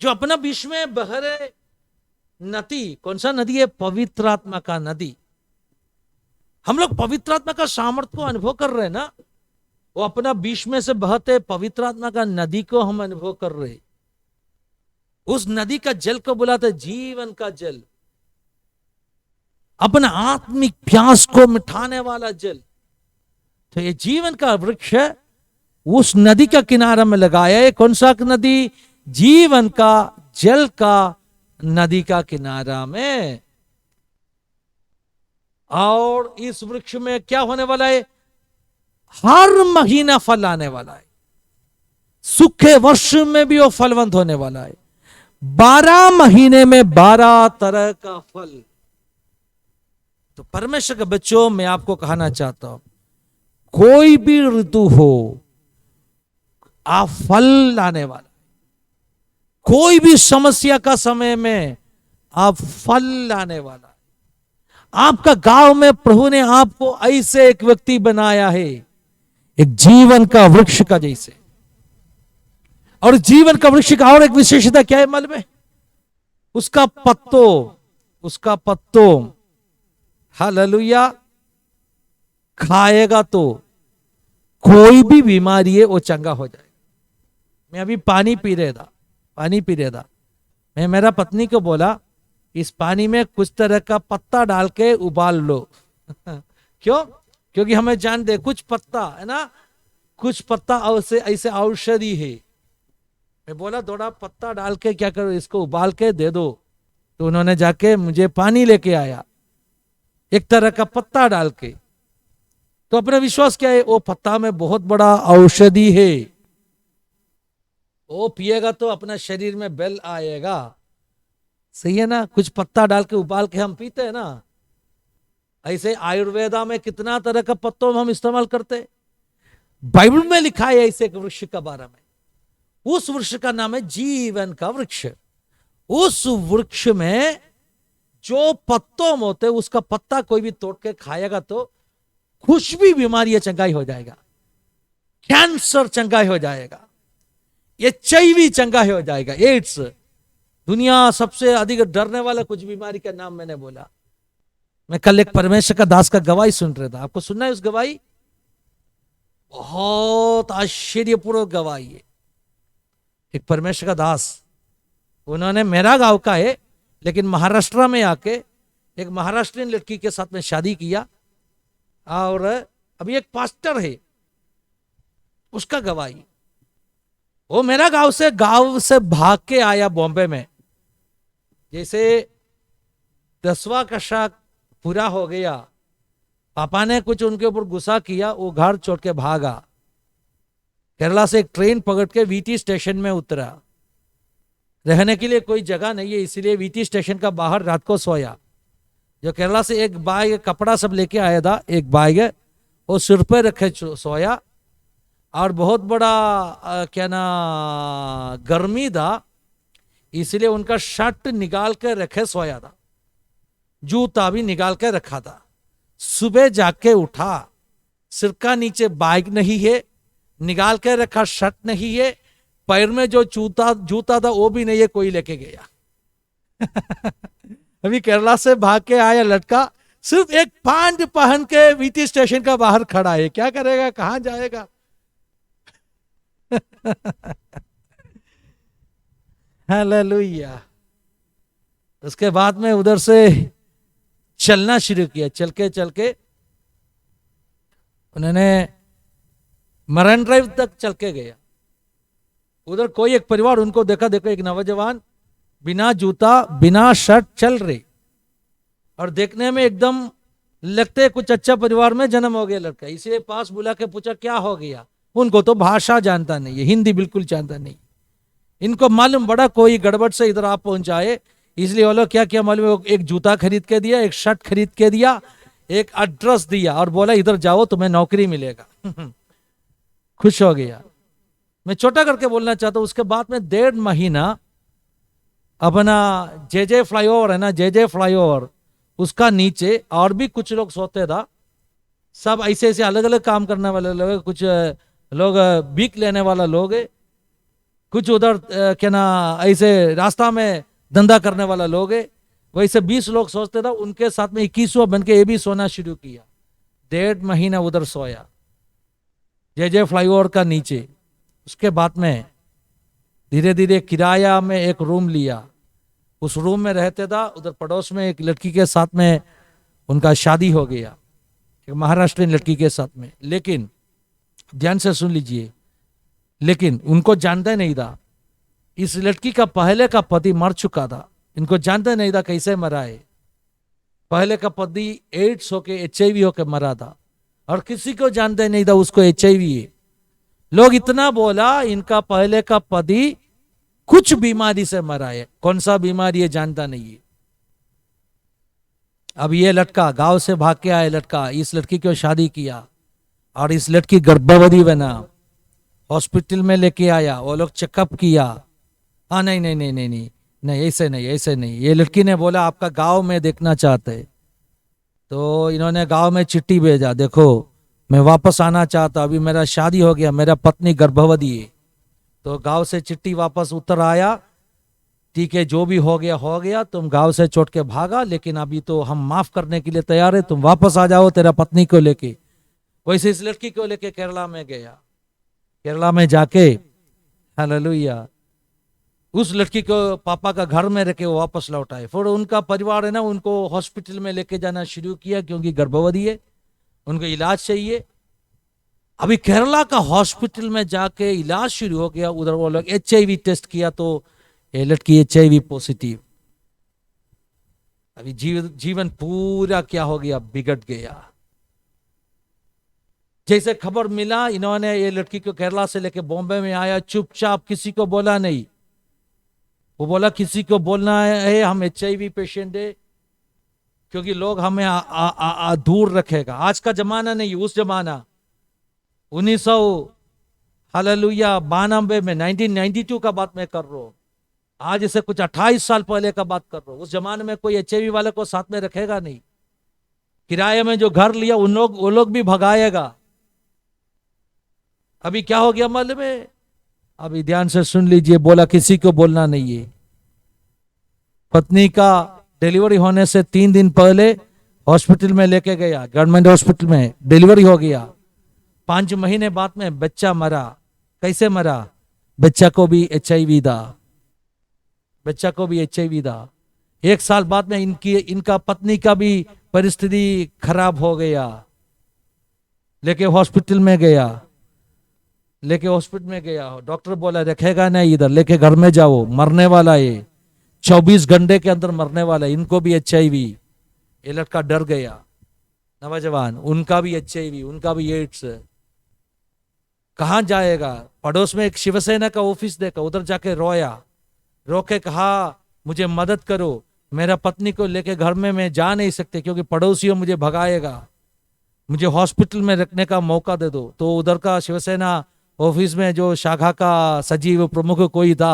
जो अपना विश्व में बह रहे नदी। कौन सा नदी है? पवित्र आत्मा का नदी। हम लोग पवित्र आत्मा का सामर्थ्य को अनुभव कर रहे हैं ना, वो अपना बीच में से बहते पवित्र आत्मा का नदी को हम अनुभव कर रहे। उस नदी का जल को बुलाते जीवन का जल, अपना आत्मिक प्यास को मिटाने वाला जल। तो ये जीवन का वृक्ष है, उस नदी का किनारा में लगाया है। कौन सा नदी? जीवन का जल का नदी का किनारा में। और इस वृक्ष में क्या होने वाला है? हर महीना फल आने वाला है। सूखे वर्ष में भी वो फलवंत होने वाला है। 12 महीने में 12 तरह का फल। तो परमेश्वर के बच्चों, मैं आपको कहना चाहता हूं, कोई भी ऋतु हो, आप फल लाने वाला। कोई भी समस्या का समय में आप फल लाने वाला। आपका गांव में प्रभु ने आपको ऐसे एक व्यक्ति बनाया है, एक जीवन का वृक्ष का जैसे। और जीवन का वृक्ष का और एक विशेषता क्या है मालूम है? उसका पत्तों हालेलुया, खाएगा तो कोई भी बीमारी है वो चंगा हो जाएगा। मैं अभी पानी पी रहा था। मैं मेरा पत्नी को बोला, इस पानी में कुछ तरह का पत्ता डाल के उबाल लो। क्यों? क्योंकि हमें जान दे, कुछ पत्ता है ना, कुछ पत्ता ऐसे औषधि है। मैं बोला थोड़ा पत्ता डाल के क्या करो, इसको उबाल के दे दो। तो उन्होंने जाके मुझे पानी लेके आया एक तरह का पत्ता डाल के। तो अपना विश्वास क्या है, वो पत्ता में बहुत बड़ा औषधि है, वो पिएगा तो अपना शरीर में बल आएगा। सही है ना, कुछ पत्ता डाल के उबाल के हम पीते हैं ना, ऐसे आयुर्वेदा में कितना तरह का पत्तों हम इस्तेमाल करते हैं। बाइबल में लिखा है ऐसे एक वृक्ष के बारे में, उस वृक्ष का नाम है जीवन का वृक्ष। उस वृक्ष में जो पत्तों में होते उसका पत्ता कोई भी तोड़ के खाएगा तो कुछ भी बीमारी चंगाई हो जाएगा, कैंसर चंगाई हो जाएगा, HIV चंगाई हो जाएगा, एड्स, दुनिया सबसे अधिक डरने वाला कुछ बीमारी का नाम मैंने बोला। मैं कल एक परमेश्वर का दास का गवाही सुन रहा था, आपको सुनना है उस गवाही? बहुत आश्चर्यपूर्ण गवाही है। एक परमेश्वर का दास, उन्होंने, मेरा गांव का है लेकिन महाराष्ट्र में आके एक महाराष्ट्रीयन लड़की के साथ में शादी किया, और अभी एक पास्टर है, उसका गवाही। वो मेरा गांव से भाग के आया बॉम्बे में। जैसे 10वां कक्षा पूरा हो गया, पापा ने कुछ उनके ऊपर गुस्सा किया, वो घर छोड़ के भागा। केरला से एक ट्रेन पकड़ के वीटी स्टेशन में उतरा। रहने के लिए कोई जगह नहीं है, इसलिए वीटी स्टेशन का बाहर रात को सोया। जो केरला से एक बैग कपड़ा सब लेके आया था, एक बैग वो सिर पे रखे सोया, और बहुत बड़ा क्या ना गर्मी था, इसलिए उनका शर्ट निकाल के रखे सोया था, जूता भी निकाल के रखा था। सुबह जाके उठा, सिर का नीचे बैग नहीं है, निकाल के रखा शर्ट नहीं है, पैर में जो जूता था वो भी नहीं है, कोई लेके गया। अभी केरला से भाग के आया लड़का, सिर्फ एक पैंट पहन के वीटी स्टेशन का बाहर खड़ा है, क्या करेगा, कहां जाएगा? हालेलुया। उसके बाद में उधर से चलना शुरू किया, चल के उन्होंने मरान ड्राइव तक चल के गया। उधर कोई एक परिवार उनको देखा एक नौजवान बिना जूता बिना शर्ट चल रहे, और देखने में एकदम लगते कुछ अच्छा परिवार में जन्म हो गया लड़का। इसलिए पास बुला के पूछा क्या हो गया। उनको तो भाषा जानता नहीं है, हिंदी बिल्कुल जानता नहीं। इनको मालूम बड़ा कोई गड़बड़ से इधर आप पहुंचाए, इसलिए वो लोग क्या किया मालूम, एक जूता खरीद के दिया, एक शर्ट खरीद के दिया, एक एड्रेस दिया, और बोला इधर जाओ तुम्हें नौकरी मिलेगा। खुश हो गया। मैं छोटा करके बोलना चाहता हूं, उसके बाद में 1.5 महीना अपना जे फ्लाईओवर है ना, जे फ्लाईओवर, उसका नीचे और भी कुछ लोग सोते था। सब ऐसे ऐसे अलग अलग काम करने वाले लोग, कुछ लोग भीख लेने वाला लोग है, कुछ उधर क्या ना ऐसे रास्ता में धंधा करने वाला लोग है। वैसे 20 लोग सोचते था, उनके साथ में 21वां बन के ये भी सोना शुरू किया। 1.5 महीना उधर सोया जे फ्लाईओवर का नीचे। उसके बाद में धीरे धीरे किराया में एक रूम लिया, उस रूम में रहते था। उधर पड़ोस में एक लड़की के साथ में उनका शादी हो गया, एक महाराष्ट्रीयन लड़की के साथ में। लेकिन ध्यान से सुन लीजिए, लेकिन उनको जानता नहीं था, इस लड़की का पहले का पति मर चुका था। इनको जानता नहीं था कैसे मरा है। पहले का पति एड्स होके HIV होके मरा था, और किसी को जानते नहीं था उसको HIV है। लोग इतना बोला इनका पहले का पति कुछ बीमारी से मरा है, कौन सा बीमारी है जानता नहीं है। अब ये लड़का गांव से भाग के आया लड़का, इस लड़की को शादी किया, और इस लड़की गर्भवती बना, हॉस्पिटल में लेके आया, वो लोग चेकअप किया। हाँ नहीं नहीं नहीं नहीं नहीं नहीं ऐसे नहीं ऐसे नहीं। ये लड़की ने बोला आपका गांव में देखना चाहते, तो इन्होंने गांव में चिट्ठी भेजा, देखो मैं वापस आना चाहता, अभी मेरा शादी हो गया, मेरा पत्नी गर्भवती है। तो गांव से चिट्ठी वापस उतर आया, ठीक है जो भी हो गया, तुम गांव से छोड़ के भागा, लेकिन अभी तो हम माफ करने के लिए तैयार है, तुम वापस आ जाओ तेरा पत्नी को लेके। वैसे इस लड़की को लेके केरला में गया। केरला में जाके हालेलुया उस लड़की को पापा का घर में रखे वो वापस लौट आए। फिर उनका परिवार है ना, उनको हॉस्पिटल में लेके जाना शुरू किया, क्योंकि गर्भवती है, उनको इलाज चाहिए। अभी केरला का हॉस्पिटल में जाके इलाज शुरू हो गया, उधर वो लोग HIV टेस्ट किया तो ये लड़की HIV पॉजिटिव। अभी जीवन पूरा क्या हो गया, बिगड़ गया। जैसे खबर मिला, इन्होंने ये लड़की को केरला से लेके बॉम्बे में आया, चुपचाप, किसी को बोला नहीं। वो बोला किसी को बोलना है हम HIV पेशेंट है, क्योंकि लोग हमें दूर रखेगा। आज का जमाना नहीं, उस जमाना 1900 हालेलुया 92 में 1992 का बात मैं कर रहा हूं। आज इसे कुछ 28 साल पहले का बात कर रहा हूं। उस जमाने में कोई HIV वाले को साथ में रखेगा नहीं। किराए में जो घर लिया वो लोग भी भगाएगा। अभी क्या हो गया मालूम है? अभी ध्यान से सुन लीजिए, बोला किसी को बोलना नहीं है। पत्नी का डिलीवरी होने से 3 दिन पहले हॉस्पिटल में लेके गया, गवर्नमेंट हॉस्पिटल में डिलीवरी हो गया। 5 महीने बाद में बच्चा मरा। कैसे मरा? बच्चा को भी HIV था, बच्चा को भी HIV था। 1 साल बाद में इनका पत्नी का भी परिस्थिति खराब हो गया। लेके हॉस्पिटल में गया, डॉक्टर बोला रखेगा नहीं इधर, लेके घर में जाओ, मरने वाला है, 24 घंटे के अंदर मरने वाला है। इनको भी HIV। ये लड़का डर गया, नौजवान, उनका भी HIV, उनका भी एड्स। कहाँ जाएगा? पड़ोस में एक शिवसेना का ऑफिस देखा, उधर जाके रोया, रो के कहा मुझे मदद करो, मेरा पत्नी को लेके घर में मैं जा नहीं सकते क्योंकि पड़ोसियों मुझे भगाएगा, मुझे हॉस्पिटल में रखने का मौका दे दो। तो उधर का शिवसेना ऑफिस में जो शाखा का सचिव प्रमुख कोई था,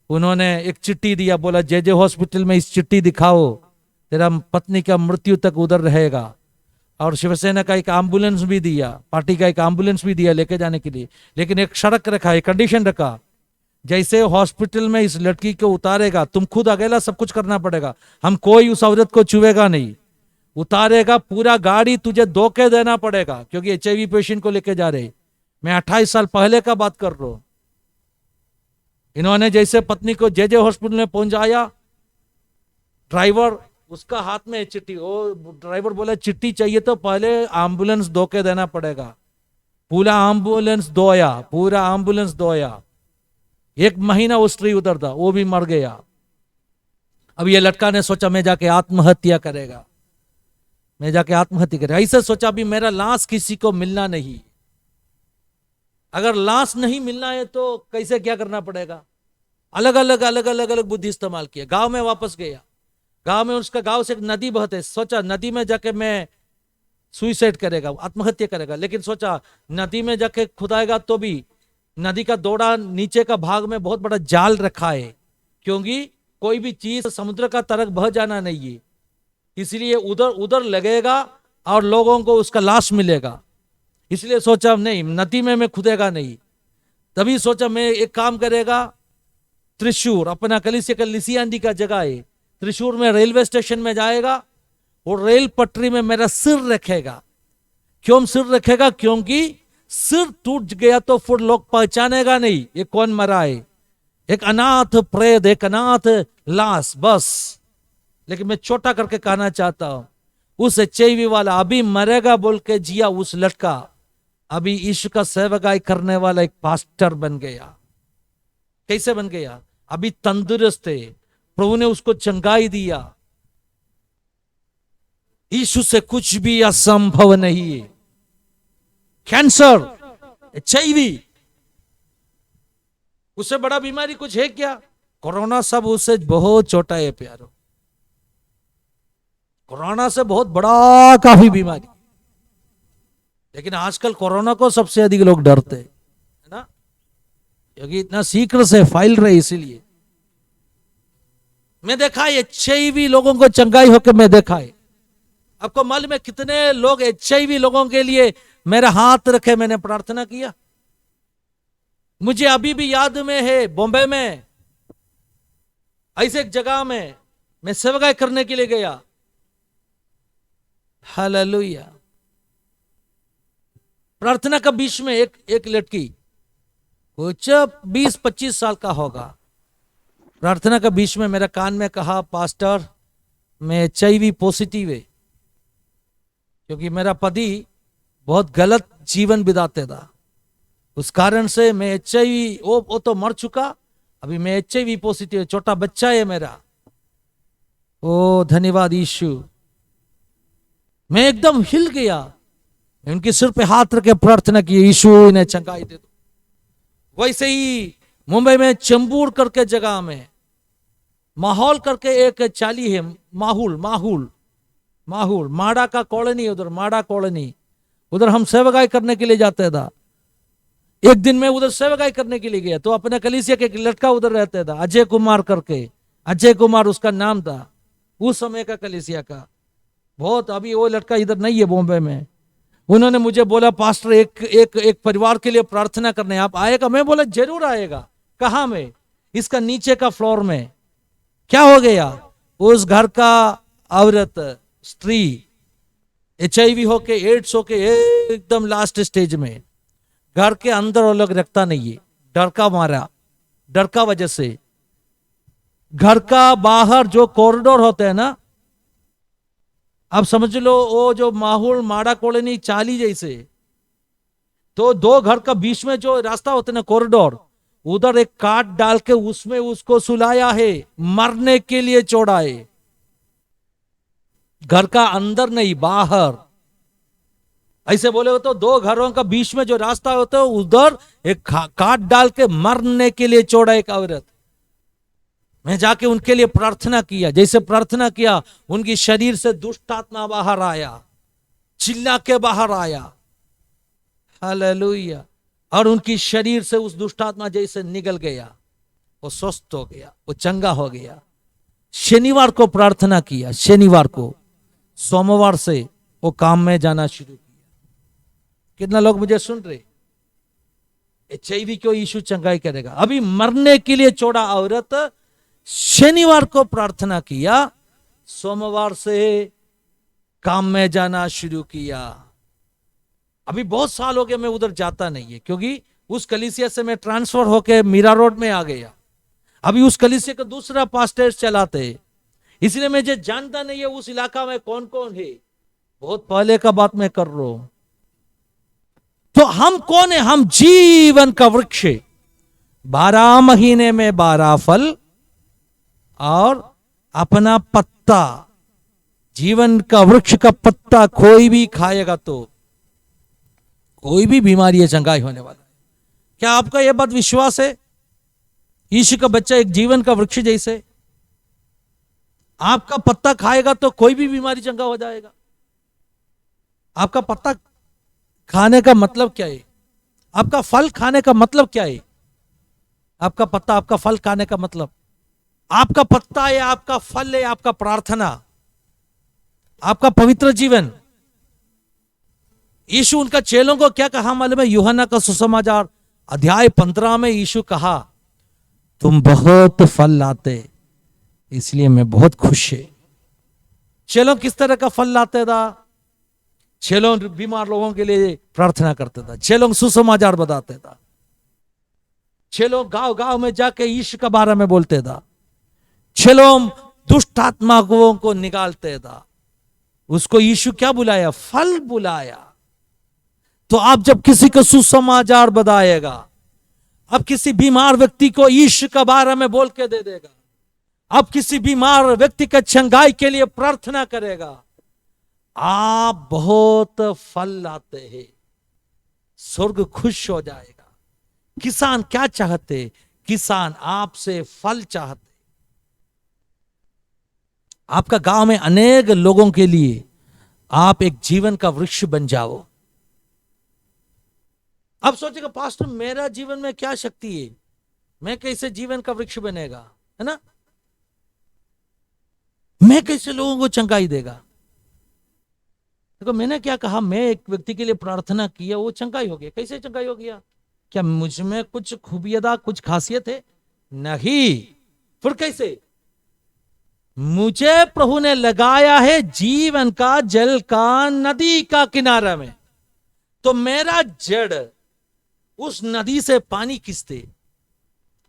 उन्होंने एक चिट्ठी दिया, बोला जे हॉस्पिटल में इस चिट्ठी दिखाओ, तेरा पत्नी का मृत्यु तक उधर रहेगा। और शिवसेना का एक एम्बुलेंस भी दिया, पार्टी का एक एम्बुलेंस भी दिया लेके जाने के लिए। लेकिन एक शर्त रखा, एक कंडीशन रखा, जैसे हॉस्पिटल में इस लड़की को उतारेगा, तुम खुद अकेला सब कुछ करना पड़ेगा, हम कोई उस औरत को छुएगा नहीं। उतारेगा पूरा गाड़ी तुझे धोखे देना पड़ेगा, क्योंकि HIV पेशेंट को लेके जा रहे। मैं 28 साल पहले का बात कर रहा हूं। इन्होंने जैसे पत्नी को जे हॉस्पिटल में पहुंचाया, ड्राइवर उसका हाथ में चिट्ठी, वो ड्राइवर बोला चिट्ठी चाहिए तो पहले एम्बुलेंस धोके देना पड़ेगा। पूरा एम्बुलेंस धोया। 1 महीना वो स्त्री उधर था, वो भी मर गया। अब ये लड़का ने सोचा मैं जाके आत्महत्या करेगा, ऐसे सोचा भी मेरा लाश किसी को मिलना नहीं। अगर लाश नहीं मिलना है तो कैसे क्या करना पड़ेगा? अलग अलग बुद्धि इस्तेमाल किया। गांव में वापस गया, उसका गांव से एक नदी बहते, सोचा नदी में जाके मैं सुइसाइड करेगा, आत्महत्या करेगा। लेकिन सोचा नदी में जाके खुदाएगा तो भी नदी का दौड़ा नीचे का भाग में बहुत बड़ा जाल रखा है, क्योंकि कोई भी चीज समुद्र का तरक बह जाना नहीं है, इसलिए उधर लगेगा और लोगों को उसका लाश मिलेगा। इसलिए सोचा नहीं, नदी में मैं खुदेगा नहीं। तभी सोचा मैं एक काम करेगा, त्रिशूर, अपना कलिसियांडी का जगह है, त्रिशूर में रेलवे स्टेशन में जाएगा और रेल पटरी में मेरा सिर रखेगा। क्यों सिर रखेगा? क्योंकि सिर टूट गया तो फिर लोग पहचानेगा नहीं ये कौन मरा है। एक अनाथ प्रेत, एक अनाथ लाश, बस। लेकिन मैं छोटा करके कहना चाहता हूं, उस HIV वाला अभी मरेगा बोल के जिया उस लड़का अभी यीशु का सेवकाई करने वाला एक पास्टर बन गया। कैसे बन गया? अभी तंदुरुस्त है, प्रभु ने उसको चंगाई दिया। यीशु से कुछ भी असंभव नहीं है। कैंसर, HIV, उससे बड़ा बीमारी कुछ है क्या? कोरोना सब उससे बहुत छोटा है प्यारो। कोरोना से बहुत बड़ा काफी बीमारी, लेकिन आजकल कोरोना को सबसे अधिक लोग डरते हैं, है ना, क्योंकि इतना शीघ्र से फैल रहे। इसीलिए मैं देखा है HIV लोगों को चंगाई होकर मैं देखा है। आपको मालूम है कितने लोग HIV लोगों के लिए मेरा हाथ रखे, मैंने प्रार्थना किया। मुझे अभी भी याद में है, बॉम्बे में ऐसे एक जगह में मैं सेवकाई करने के लिए गया। हालेलुया। प्रार्थना का बीच में एक लड़की कुछ 20-25 साल का होगा, प्रार्थना का बीच में मेरा कान में कहा, पास्टर मैं HIV पॉजिटिव है, क्योंकि मेरा पति बहुत गलत जीवन बिताते था। उस कारण से मैं HIV, वो तो मर चुका, अभी मैं HIV पॉजिटिव, छोटा बच्चा है मेरा। ओ धन्यवाद यीशु। मैं एकदम हिल गया, उनके सिर पे हाथ रख के प्रार्थना की, यीशु इन्हें चंगाई दे दो। वैसे ही मुंबई में चंबूर करके जगह में माहौल करके एक चाली है, माहौल माड़ा का कॉलोनी, उधर माड़ा कॉलोनी, उधर हम सेवकाई करने के लिए जाते था। एक दिन मैं उधर सेवकाई करने के लिए गया तो अपने कलीसिया के एक लड़का उधर रहता था, अजय कुमार करके, अजय कुमार उसका नाम था उस समय का कलीसिया का। बहुत, अभी वो लड़का इधर नहीं है बॉम्बे में। उन्होंने मुझे बोला पास्टर एक परिवार के लिए प्रार्थना करने आप आएगा? मैं बोला जरूर आएगा। कहाँ में? इसका नीचे का फ्लोर में। क्या हो गया? उस घर का औरत स्त्री HIV होके, एड्स होके एकदम लास्ट स्टेज में, घर के अंदर वो लोग रखता नहीं है, डर का मारा, डर का वजह से। घर का बाहर जो कॉरिडोर होते हैं ना, अब समझ लो वो जो माहौल माड़ा कॉलोनी चाली जैसे, तो दो घर का बीच में जो रास्ता होता है ना कॉरिडोर, उधर एक काट डाल के उसमें उसको सुलाया है, मरने के लिए छोड़ा है। घर का अंदर नहीं, बाहर। ऐसे बोले हो तो दो घरों का बीच में जो रास्ता होता है उधर एक काट डाल के मरने के लिए छोड़ा एक औरत। मैं जाके उनके लिए प्रार्थना किया। जैसे प्रार्थना किया उनकी शरीर से दुष्ट आत्मा बाहर आया, चिल्ला के बाहर आया, हालेलुया। और उनकी शरीर से उस दुष्ट आत्मा जैसे निकल गया, वो स्वस्थ हो गया, वो चंगा हो गया। शनिवार को प्रार्थना किया, शनिवार को, सोमवार से वो काम में जाना शुरू किया। कितना लोग मुझे सुन रहे? HIV को यीशु चंगाई करेगा। अभी मरने के लिए छोड़ा औरत, शनिवार को प्रार्थना किया, सोमवार से काम में जाना शुरू किया। अभी बहुत साल हो गए मैं उधर जाता नहीं है, क्योंकि उस कलीसिया से मैं ट्रांसफर होके मीरा रोड में आ गया। अभी उस कलीसिया का दूसरा पास्टर चलाते, इसलिए मुझे जानता नहीं है उस इलाका में कौन कौन है। बहुत पहले का बात मैं कर रहा हूं। तो हम कौन है? हम जीवन का वृक्ष, 12 महीने में 12 फल और अपना पत्ता, जीवन का वृक्ष का पत्ता कोई भी खाएगा तो कोई भी बीमारी है चंगाई होने वाला है। क्या आपका यह बात विश्वास है? यीशु का बच्चा एक जीवन का वृक्ष जैसे, आपका पत्ता खाएगा तो कोई भी बीमारी चंगा हो जाएगा। आपका पत्ता खाने का मतलब क्या है? आपका फल खाने का मतलब क्या है? आपका पत्ता, आपका फल खाने का मतलब, आपका पत्ता है, आपका फल है, आपका प्रार्थना, आपका पवित्र जीवन। यीशु उनका चेलों को क्या कहा मालूम है? यूहन्ना का सुसमाचार अध्याय 15 में यीशु कहा, तुम बहुत फल लाते, इसलिए मैं बहुत खुश है। चेलों किस तरह का फल लाते था? चेलों बीमार लोगों के लिए प्रार्थना करते था, चेलों सुसमाचार बताते था, चेलों गांव गांव में जाके यीशु के बारे में बोलते था, चेलों दुष्ट आत्माओं को निकालते था। उसको यीशु क्या बुलाया? फल बुलाया। तो आप जब किसी को सुसमाचार बताएगा, अब किसी बीमार व्यक्ति को यीशु के बारे में बोल के दे देगा, अब किसी बीमार व्यक्ति के चंगाई के लिए प्रार्थना करेगा, आप बहुत फल लाते हैं, स्वर्ग खुश हो जाएगा। किसान क्या चाहते? किसान आपसे फल चाहते। आपका गांव में अनेक लोगों के लिए आप एक जीवन का वृक्ष बन जाओ। अब सोचेगा पास्टर मेरा जीवन में क्या शक्ति है, मैं कैसे जीवन का वृक्ष बनेगा, है ना? मैं कैसे लोगों को चंगाई देगा? देखो मैंने क्या कहा, मैं एक व्यक्ति के लिए प्रार्थना किया, वो चंगाई हो गया। कैसे चंगाई हो गया? क्या मुझ में कुछ खूबियत, कुछ खासियत है? नहीं। फिर कैसे? मुझे प्रभु ने लगाया है जीवन का जल का नदी का किनारा में, तो मेरा जड़ उस नदी से पानी खींचते।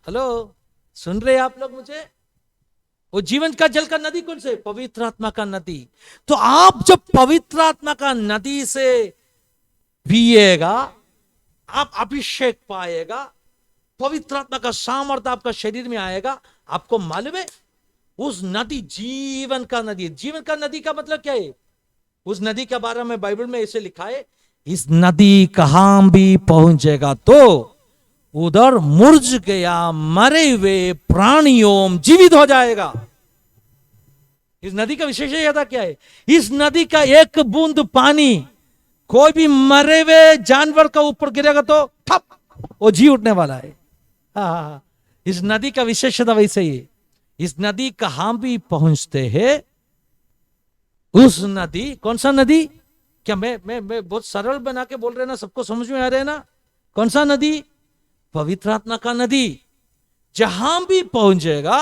हेलो, सुन रहे आप लोग मुझे? वो जीवन का जल का नदी कौन से? पवित्र आत्मा का नदी। तो आप जब पवित्र आत्मा का नदी से पिएगा, आप अभिषेक पाएगा, पवित्र आत्मा का सामर्थ्य आपका शरीर में आएगा। आपको मालूम है उस नदी जीवन का नदी, जीवन का नदी का मतलब क्या है? उस नदी के बारे में बाइबल में ऐसे लिखा है, इस नदी कहां भी पहुंचेगा तो उधर मुर्ज गया मरे हुए प्राणियों जीवित हो जाएगा। इस नदी का विशेषता क्या है? इस नदी का एक बूंद पानी कोई भी मरे हुए जानवर का ऊपर गिरेगा तो ठप वो जी उठने वाला है। हाँ, इस नदी का विशेषता वैसे ही है। इस नदी कहां भी पहुंचते हैं, उस नदी, कौन सा नदी? क्या मैं बहुत सरल बना के बोल रहे ना, सबको समझ में आ रहे हैं ना? कौन सा नदी? पवित्र आत्मा का नदी। जहां भी पहुंचेगा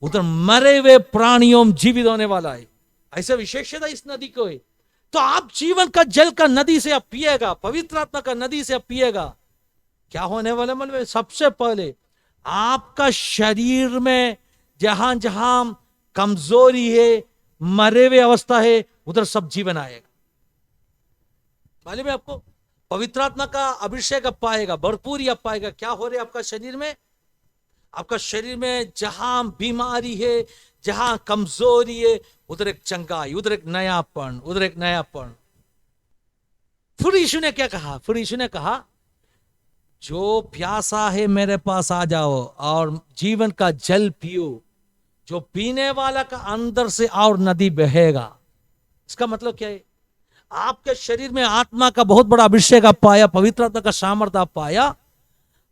उधर मरे हुए प्राणियों जीवित होने वाला है। ऐसा विशेषता इस नदी को है। तो आप जीवन का जल का नदी से आप पिएगा, पवित्र आत्मा का नदी से आप पिएगा, क्या होने वाला? मतलब सबसे पहले आपका शरीर में जहां जहां कमजोरी है, मरे हुए अवस्था है, उधर सब जीवन आएगा। मालूम है आपको? पवित्र आत्मा का अभिषेक आप पाएगा, भरपूरी आप पाएगा। क्या हो रहा है आपका शरीर में? आपका शरीर में जहां बीमारी है, जहां कमजोरी है, उधर एक चंगाई, उधर एक नयापन, उधर एक नयापन। फिर यीशु ने क्या कहा? फिर यीशु ने कहा, जो प्यासा है मेरे पास आ जाओ और जीवन का जल पियो। जो पीने वाला का अंदर से और नदी बहेगा। इसका मतलब क्या है? आपके शरीर में आत्मा का बहुत बड़ा अभिषेक आप पाया, पवित्र आत्मा का सामर्थ्य आप पाया।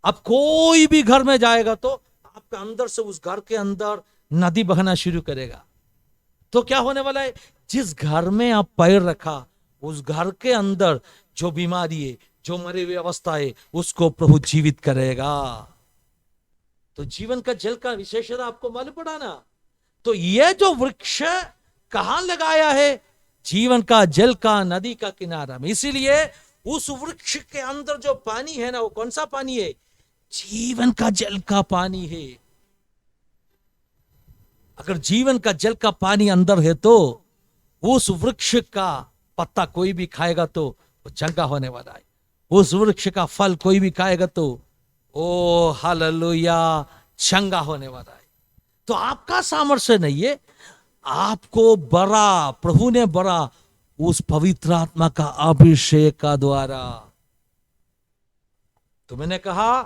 अब कोई भी घर में जाएगा तो आपके अंदर से उस घर के अंदर नदी बहना शुरू करेगा। तो क्या होने वाला है? जिस घर में आप पैर रखा, उस घर के अंदर जो बीमारी है, जो मरे हुए अवस्था है, उसको प्रभु जीवित करेगा। तो जीवन का जल का विशेषता आपको मालूम पड़ा ना? तो ये जो वृक्ष कहां लगाया है? जीवन का जल का नदी का किनारा में। इसीलिए उस वृक्ष के अंदर जो पानी है ना, वो कौन सा पानी है? जीवन का जल का पानी है। अगर जीवन का जल का पानी अंदर है तो उस वृक्ष का पत्ता कोई भी खाएगा तो वो चंगा होने वाला है। उस वृक्ष का फल कोई भी खाएगा तो ओ हालेलुया चंगा होने वाला है। तो आपका सामर्थ्य नहीं है, आपको बड़ा प्रभु ने बड़ा उस पवित्र आत्मा का अभिषेक का द्वारा। तो मैंने कहा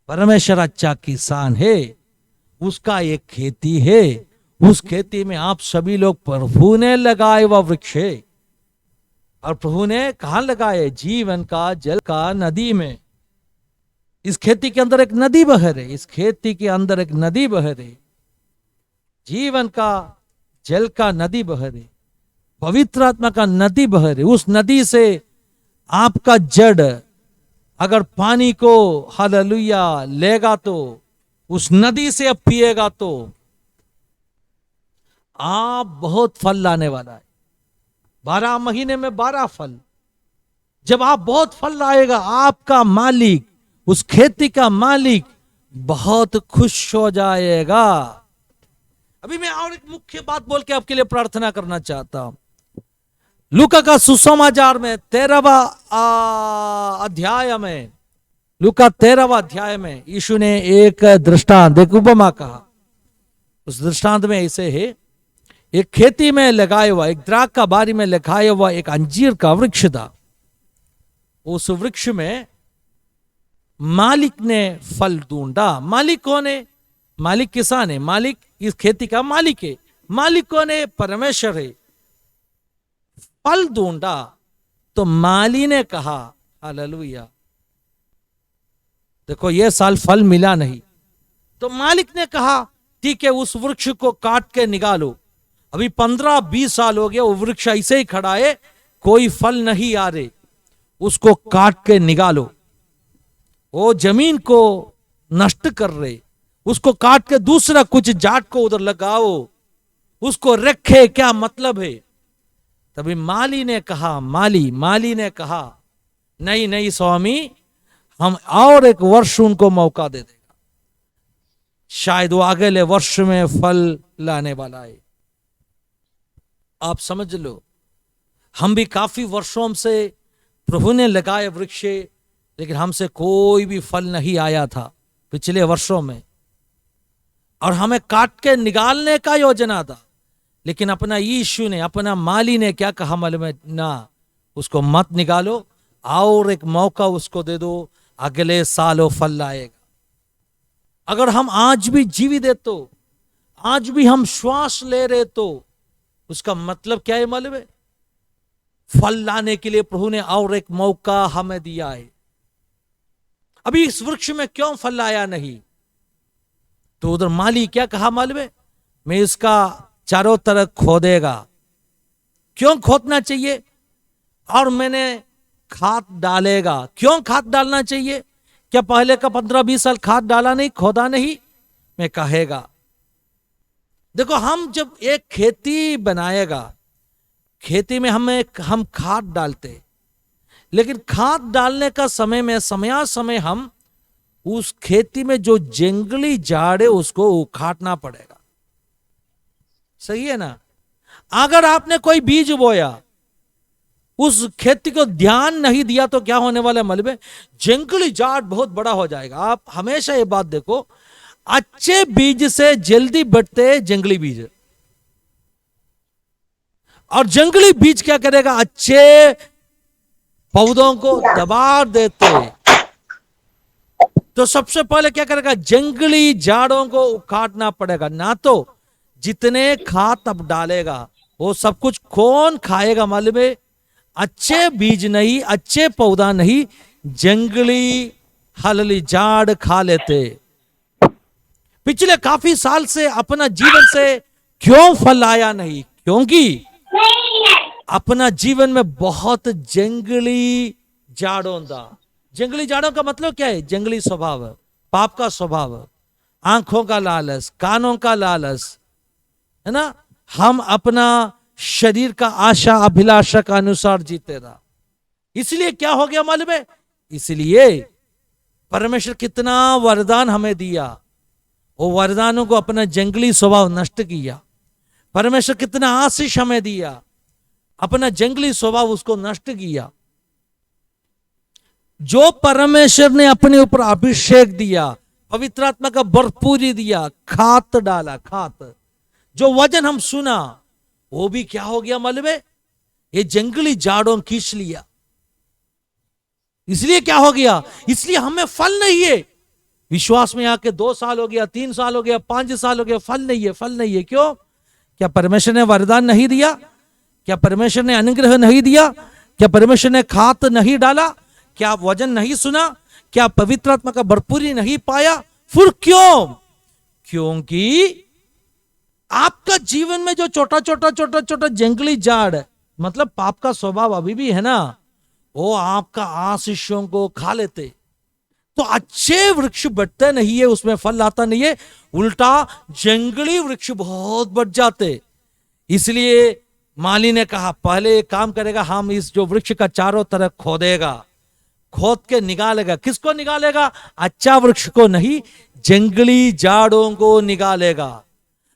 परमेश्वर अच्छा किसान है, उसका एक खेती है, उस खेती में आप सभी लोग प्रभु ने लगाए हुआ वृक्ष है। और प्रभु ने कहां लगाए? जीवन का जल का नदी में। इस खेती के अंदर एक नदी बह रही, इस खेती के अंदर एक नदी बह रही, जीवन का जल का नदी बह रही, पवित्र आत्मा का नदी बह रही। उस नदी से आपका जड़ अगर पानी को हालेलुया लेगा तो, उस नदी से अब पिएगा तो आप बहुत फल लाने वाला है। 12 महीने में 12 फल। जब आप बहुत फल लाएगा, आपका मालिक, उस खेती का मालिक बहुत खुश हो जाएगा। अभी मैं और एक मुख्य बात बोल के आपके लिए प्रार्थना करना चाहता हूं। लूका का सुसमाचार में 13वां अध्याय में, लूका 13वां अध्याय में यीशु ने एक दृष्टांत, एक उपमा कहा। उस दृष्टांत में ऐसे है, एक खेती में लगाया हुआ, एक द्राक्षा का बारी में लगाया हुआ एक अंजीर का वृक्ष था। उस वृक्ष में मालिक ने फल ढूंढा। मालिक कौन है? मालिक किसान है, मालिक इस खेती का मालिक है। मालिक कौन है? परमेश्वर है। फल ढूंढा तो माली ने कहा हालेलुया, देखो ये साल फल मिला नहीं। तो मालिक ने कहा ठीक है, उस वृक्ष को काट के निकालो। अभी 15-20 साल हो गया वो वृक्ष ऐसे ही खड़ा है, कोई फल नहीं आ रहे, उसको काट के निकालो। वो जमीन को नष्ट कर रहे, उसको काट के दूसरा कुछ जाट को उधर लगाओ, उसको रखे, क्या मतलब है? तभी माली ने कहा, माली ने कहा नहीं नहीं स्वामी, हम और एक वर्ष उनको मौका दे देगा, शायद वो अगले वर्ष में फल लाने वाला है। आप समझ लो, हम भी काफी वर्षों से प्रभु ने लगाए वृक्ष, लेकिन हमसे कोई भी फल नहीं आया था पिछले वर्षों में, और हमें काट के निकालने का योजना था, लेकिन अपना यीशु ने, अपना माली ने क्या कहा मालूम में, ना उसको मत निकालो, और एक मौका उसको दे दो, अगले साल वो फल लाएगा। अगर हम आज भी जीवित है तो, आज भी हम श्वास ले रहे तो, उसका मतलब क्या है मालूम है? फल लाने के लिए प्रभु ने और एक मौका हमें दिया है। अभी इस वृक्ष में क्यों फल आया नहीं? तो उधर माली क्या कहा मालूम है? मैं इसका चारों तरफ खोदेगा। क्यों खोदना चाहिए? और मैंने खाद डालेगा। क्यों खाद डालना चाहिए? क्या पहले का 15-20 साल खाद डाला नहीं, खोदा नहीं? मैं कहेगा। देखो, हम जब एक खेती बनाएगा, खेती में हम खाद डालते, लेकिन खाद डालने का समय में समय हम उस खेती में जो जंगली झाड़ है उसको उखाड़ना पड़ेगा। सही है ना? अगर आपने कोई बीज बोया, उस खेती को ध्यान नहीं दिया, तो क्या होने वाला है मालूम है? जंगली झाड़ बहुत बड़ा हो जाएगा। आप हमेशा ये बात देखो, अच्छे बीज से जल्दी बढ़ते जंगली बीज, और जंगली बीज क्या करेगा? अच्छे पौधों को दबा देते। तो सबसे पहले क्या करेगा? जंगली झाड़ों को उखाड़ना पड़ेगा। ना तो जितने खाद अब डालेगा वो सब कुछ कौन खाएगा मालूम है? अच्छे बीज नहीं, अच्छे पौधा नहीं, जंगली हलली झाड़ खा लेते। पिछले काफी साल से अपना जीवन से क्यों फल आया नहीं? क्योंकि अपना जीवन में बहुत जंगली झाड़ों था। जंगली झाड़ों का मतलब क्या है? जंगली स्वभाव, पाप का स्वभाव, आंखों का लालच, कानों का लालच, है ना? हम अपना शरीर का आशा अभिलाषा का अनुसार जीते रहा। इसलिए क्या हो गया मालूम है? इसलिए परमेश्वर कितना वरदान हमें दिया, वो वरदानों को अपना जंगली स्वभाव नष्ट किया। परमेश्वर कितना आशीष हमें दिया, अपना जंगली स्वभाव उसको नष्ट किया। जो परमेश्वर ने अपने ऊपर अभिषेक दिया, पवित्र आत्मा का भरपूरी दिया, खात डाला, खात, जो वचन हम सुना, वो भी क्या हो गया मालूम है? ये जंगली झाड़ों खींच लिया। इसलिए क्या हो गया? इसलिए हमें फल नहीं है। विश्वास में आके 2 साल हो गया, 3 साल हो गया, 5 साल हो गया, फल नहीं है, फल नहीं है। क्यों? क्या परमेश्वर ने वरदान नहीं दिया? क्या परमेश्वर ने अनुग्रह नहीं दिया? क्या परमेश्वर ने खात नहीं डाला? क्या वचन नहीं सुना? क्या पवित्र आत्मा का भरपूरी नहीं पाया? फिर क्यों? क्योंकि आपका जीवन में जो छोटा छोटा जंगली झाड़, मतलब पाप का स्वभाव अभी भी है ना, वो आपका आशीषों को खा लेते। तो अच्छे वृक्ष बढ़ते नहीं है, उसमें फल आता नहीं है, उल्टा जंगली वृक्ष बहुत बढ़ जाते। इसलिए माली ने कहा पहले एक काम करेगा, हम इस जो वृक्ष का चारों तरफ खोदेगा, खोद के निकालेगा। किसको निकालेगा? अच्छा वृक्ष को नहीं, जंगली झाड़ों को निकालेगा।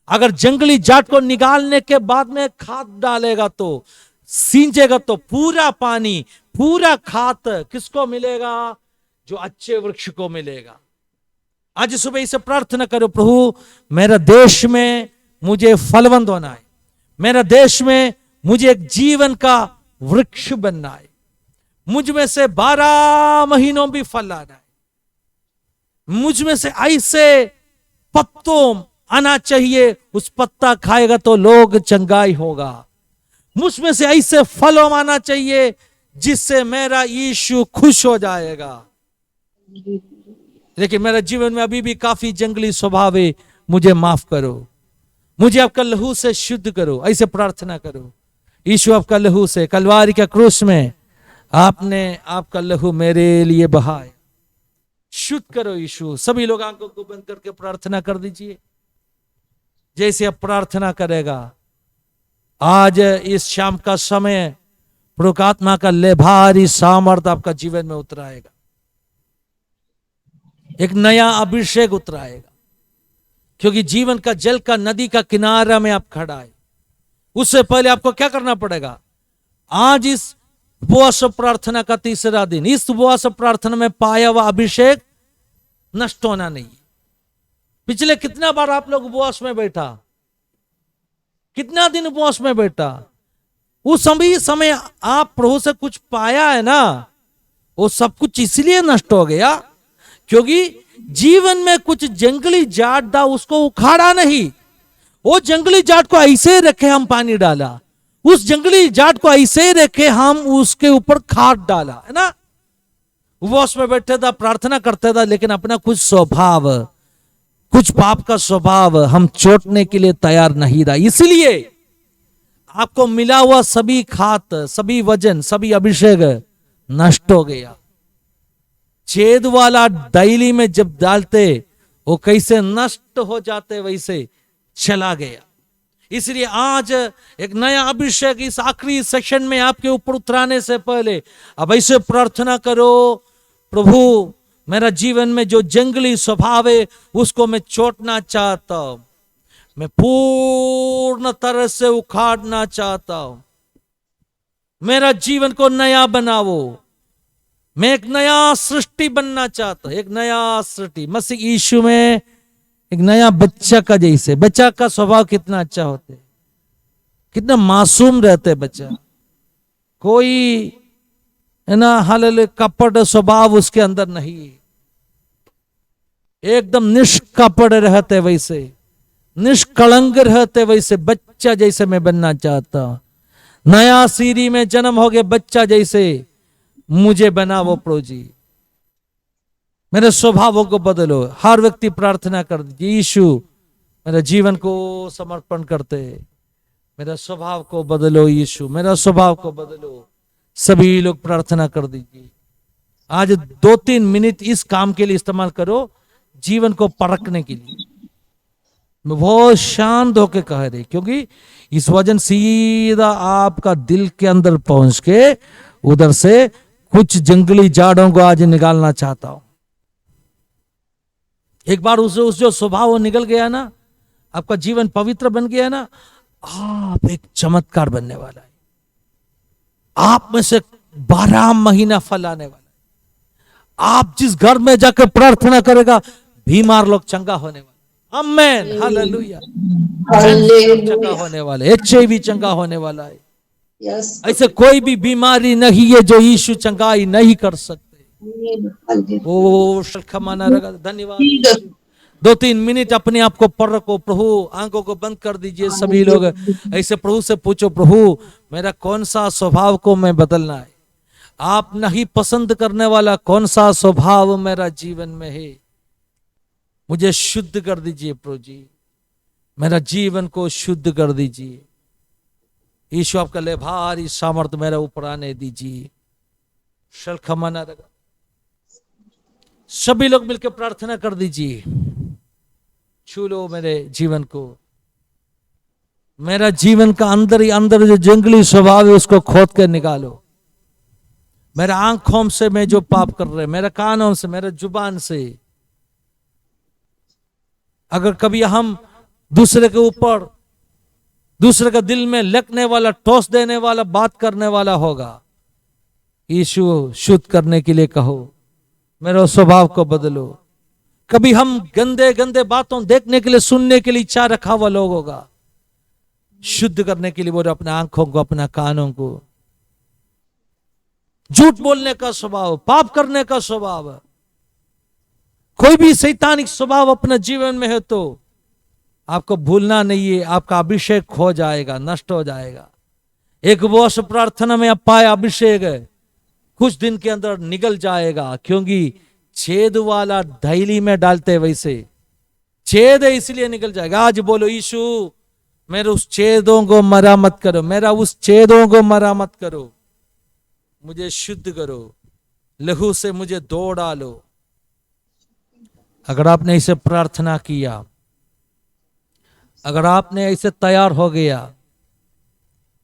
अगर जंगली झाड़ को निकालने के बाद में खाद डालेगा, तो सींचेगा, तो पूरा पानी, पूरा खाद किसको मिलेगा? जो अच्छे वृक्ष को मिलेगा। आज सुबह इसे प्रार्थना करो, प्रभु मेरा देश में मुझे फलवंत होना है, मेरा देश में मुझे एक जीवन का वृक्ष बनना है, मुझ में से 12 महीनों भी फल आना है, मुझ में से ऐसे पत्तों आना चाहिए, उस पत्ता खाएगा तो लोग चंगाई होगा। मुझ में से ऐसे फलों आना चाहिए जिससे मेरा यीशु खुश हो जाएगा। लेकिन मेरे जीवन में अभी भी काफी जंगली स्वभाव है, मुझे माफ करो, मुझे आपका लहू से शुद्ध करो। ऐसे प्रार्थना करो। यीशु आपका लहू से, कलवारी के क्रूस में आपने आपका लहू मेरे लिए बहाया, शुद्ध करो यीशु। सभी लोग आंखों को बंद करके प्रार्थना कर दीजिए। जैसे आप प्रार्थना करेगा, आज इस शाम का समय प्रभु आत्मा का भारी सामर्थ आपका जीवन में उतराएगा, एक नया अभिषेक उतराएगा। क्योंकि जीवन का जल का नदी का किनारा में आप खड़ा है। उससे पहले आपको क्या करना पड़ेगा? आज इस उपवास प्रार्थना का तीसरा दिन, इस उपवास प्रार्थना में पाया हुआ अभिषेक नष्ट होना नहीं। पिछले कितना बार आप लोग उपवास में बैठा, कितना दिन उपवास में बैठा, उस समय आप प्रभु से कुछ पाया है ना, वो सब कुछ इसलिए नष्ट हो गया क्योंकि जीवन में कुछ जंगली जाट था, उसको उखाड़ा नहीं। वो जंगली जाट को ऐसे रखे हम पानी डाला, उस जंगली जाट को ऐसे रखे हम उसके ऊपर खाद डाला, है ना। उपवास में बैठे था, प्रार्थना करते था, लेकिन अपना कुछ स्वभाव, कुछ पाप का स्वभाव हम छोड़ने के लिए तैयार नहीं था। इसलिए आपको मिला हुआ सभी खात, सभी वजन, सभी अभिषेक नष्ट हो गया। छेद वाला डायली में जब डालते वो कैसे नष्ट हो जाते वैसे चला गया। इसलिए आज एक नया अभिषेक इस आखिरी सेक्शन में आपके ऊपर उतराने से पहले अब ऐसे प्रार्थना करो, प्रभु मेरा जीवन में जो जंगली स्वभाव है उसको मैं छोड़ना चाहता हूं, मैं पूर्ण तरह से उखाड़ना चाहता हूं, मेरा जीवन को नया बनाओ, मैं एक नया सृष्टि बनना चाहता हूं, एक नया सृष्टि मसीह यीशु में, एक नया बच्चा का जैसे। बच्चा का स्वभाव कितना अच्छा होता है, कितना मासूम रहते बच्चा, कोई है ना हाल कपट स्वभाव उसके अंदर नहीं, एकदम निष्कपट रहते वैसे, निष्कलंक रहते वैसे बच्चा जैसे मैं बनना चाहता हूं। नया सीरी में जन्म हो गया बच्चा जैसे मुझे बनाओ प्रभु जी, मेरे स्वभावों को बदलो। हर व्यक्ति प्रार्थना कर दीजिए, यीशु मेरे जीवन को समर्पण करते, मेरा स्वभाव को बदलो, यीशु मेरा स्वभाव को बदलो। सभी लोग प्रार्थना कर दीजिए। आज 2-3 मिनट इस काम के लिए इस्तेमाल करो, जीवन को परखने के लिए। मैं बहुत शांत होकर कह रही, क्योंकि इस वजन सीधा आपका दिल के अंदर पहुंच के उधर से कुछ जंगली जाड़ों को आज निकालना चाहता हूं। एक बार उस जो स्वभाव निकल गया ना, आपका जीवन पवित्र बन गया ना, आप एक चमत्कार बनने वाला है। आप में से 12 महीना फल आने वाला है। आप जिस घर में जाकर प्रार्थना करेगा, बीमार लोग चंगा होने वाले, आमेन, हालेलुया, चंगा होने वाले, HIV चंगा होने वाला है। ऐसे कोई भी बीमारी नहीं है जो यीशु चंगाई नहीं कर सकते। ओ शल्खमाना रगा, धन्यवाद। 2-3 मिनट अपने आप को परखो, प्रभु आंखों को बंद कर दीजिए। सभी लोग ऐसे प्रभु से पूछो, प्रभु मेरा कौन सा स्वभाव को मैं बदलना है, आप नहीं पसंद करने वाला कौन सा स्वभाव मेरा जीवन में है, मुझे शुद्ध कर दीजिए प्रभु जी, मेरा जीवन को शुद्ध कर दीजिए। यीशु आपका ले भारी सामर्थ्य मेरे ऊपर आने दीजिए। शल्खमाना रगा, सभी लोग मिलकर प्रार्थना कर दीजिए। छू लो मेरे जीवन को, मेरा जीवन का अंदर ही अंदर जो जंगली स्वभाव है उसको खोद कर निकालो। मेरे आंखों से मैं जो पाप कर रहे, मेरे कानों से, मेरे जुबान से, अगर कभी हम दूसरे के ऊपर, दूसरे का दिल में लगने वाला, ठोस देने वाला बात करने वाला होगा, यीशु शुद्ध करने के लिए कहो, मेरे स्वभाव को बदलो। कभी हम गंदे गंदे बातों देखने के लिए, सुनने के लिए इच्छा रखा हुआ लोग होगा, शुद्ध करने के लिए बोलो अपने आंखों को, अपना कानों को। झूठ बोलने का स्वभाव, पाप करने का स्वभाव, कोई भी शैतानिक स्वभाव अपने जीवन में है तो आपको भूलना नहीं है, आपका अभिषेक खो जाएगा, नष्ट हो जाएगा। एक वर्ष प्रार्थना में आप पाए अभिषेक कुछ दिन के अंदर निकल जाएगा, क्योंकि छेद वाला ढैली में डालते वैसे छेद है, इसलिए निकल जाएगा। आज बोलो, यीशु मेरे उस छेदों को मरामत करो, मेरा उस छेदों को मरामत करो, मुझे शुद्ध करो, लहू से मुझे धो डालो। अगर आपने इसे प्रार्थना किया, अगर आपने ऐसे तैयार हो गया,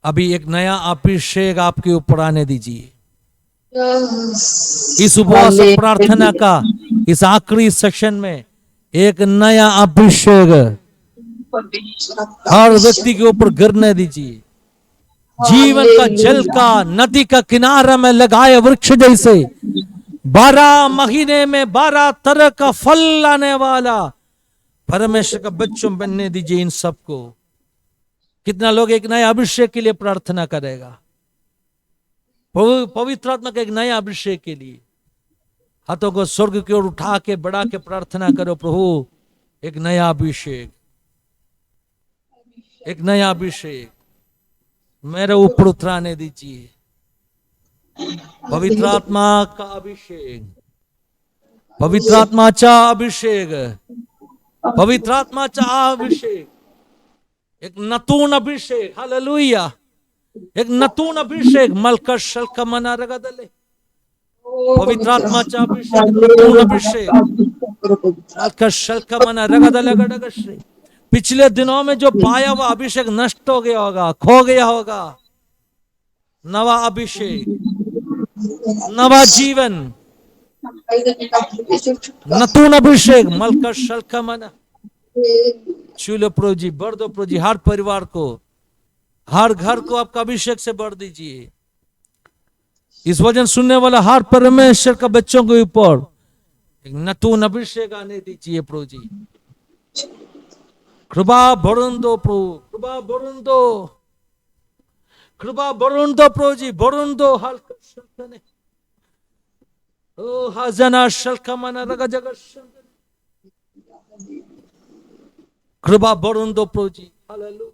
अभी एक नया अभिषेक आपके ऊपर आने दीजिए। इस उपवास प्रार्थना का इस आखिरी सेक्शन में एक नया अभिषेक हर व्यक्ति के ऊपर गिरने दीजिए। जीवन का जल का नदी का किनारा में लगाए वृक्ष जैसे 12 महीने में 12 तरह का फल लाने वाला परमेश्वर का बच्चों बनने दीजिए इन सबको। कितना लोग एक नए अभिषेक के लिए प्रार्थना करेगा, पवित्र आत्मा के एक नए अभिषेक के लिए हाथों को स्वर्ग की ओर उठा के बढ़ा के प्रार्थना करो, प्रभु एक नया अभिषेक, एक नया अभिषेक मेरे ऊपर उतराने दीजिए। पवित्र आत्मा का अभिषेक, पवित्र आत्माचा अभिषेक, पवित्र आत्माचा अभिषेक, एक नतून अभिषेक, हालेलुया, एक नतून अभिषेक मलका शल्का मना रगदले, पवित्र आत्माचा अभिषेक, नतून अभिषेक मलका शल्का मना रगदले गडगश्री। पिछले दिनों में जो पाया हुआ अभिषेक नष्ट हो गया होगा, खो गया होगा, नवा अभिषेक, नवा जीवन, नतून अभिषेक मलका शल्का मना। चूलो प्रभु जी, बढ़ दो प्रभु जी, हर परिवार को, हर घर को आपका अभिषेक से बढ़ दीजिए। इस वचन सुनने वाला हर परमेश्वर का बच्चों के ऊपर एक नतून अभिषेक आने दीजिए प्रभु जी। कृपा बढ़न दो प्रभु, कृपा बढ़न दो, कृपा बढ़न दो प्रभु जी, बढ़न दो। हल्का शल्कने ओ हजना शल्का मना रगा जगत शल्कने, कृपा बढ़न दो प्रभु जी, हालेलुया।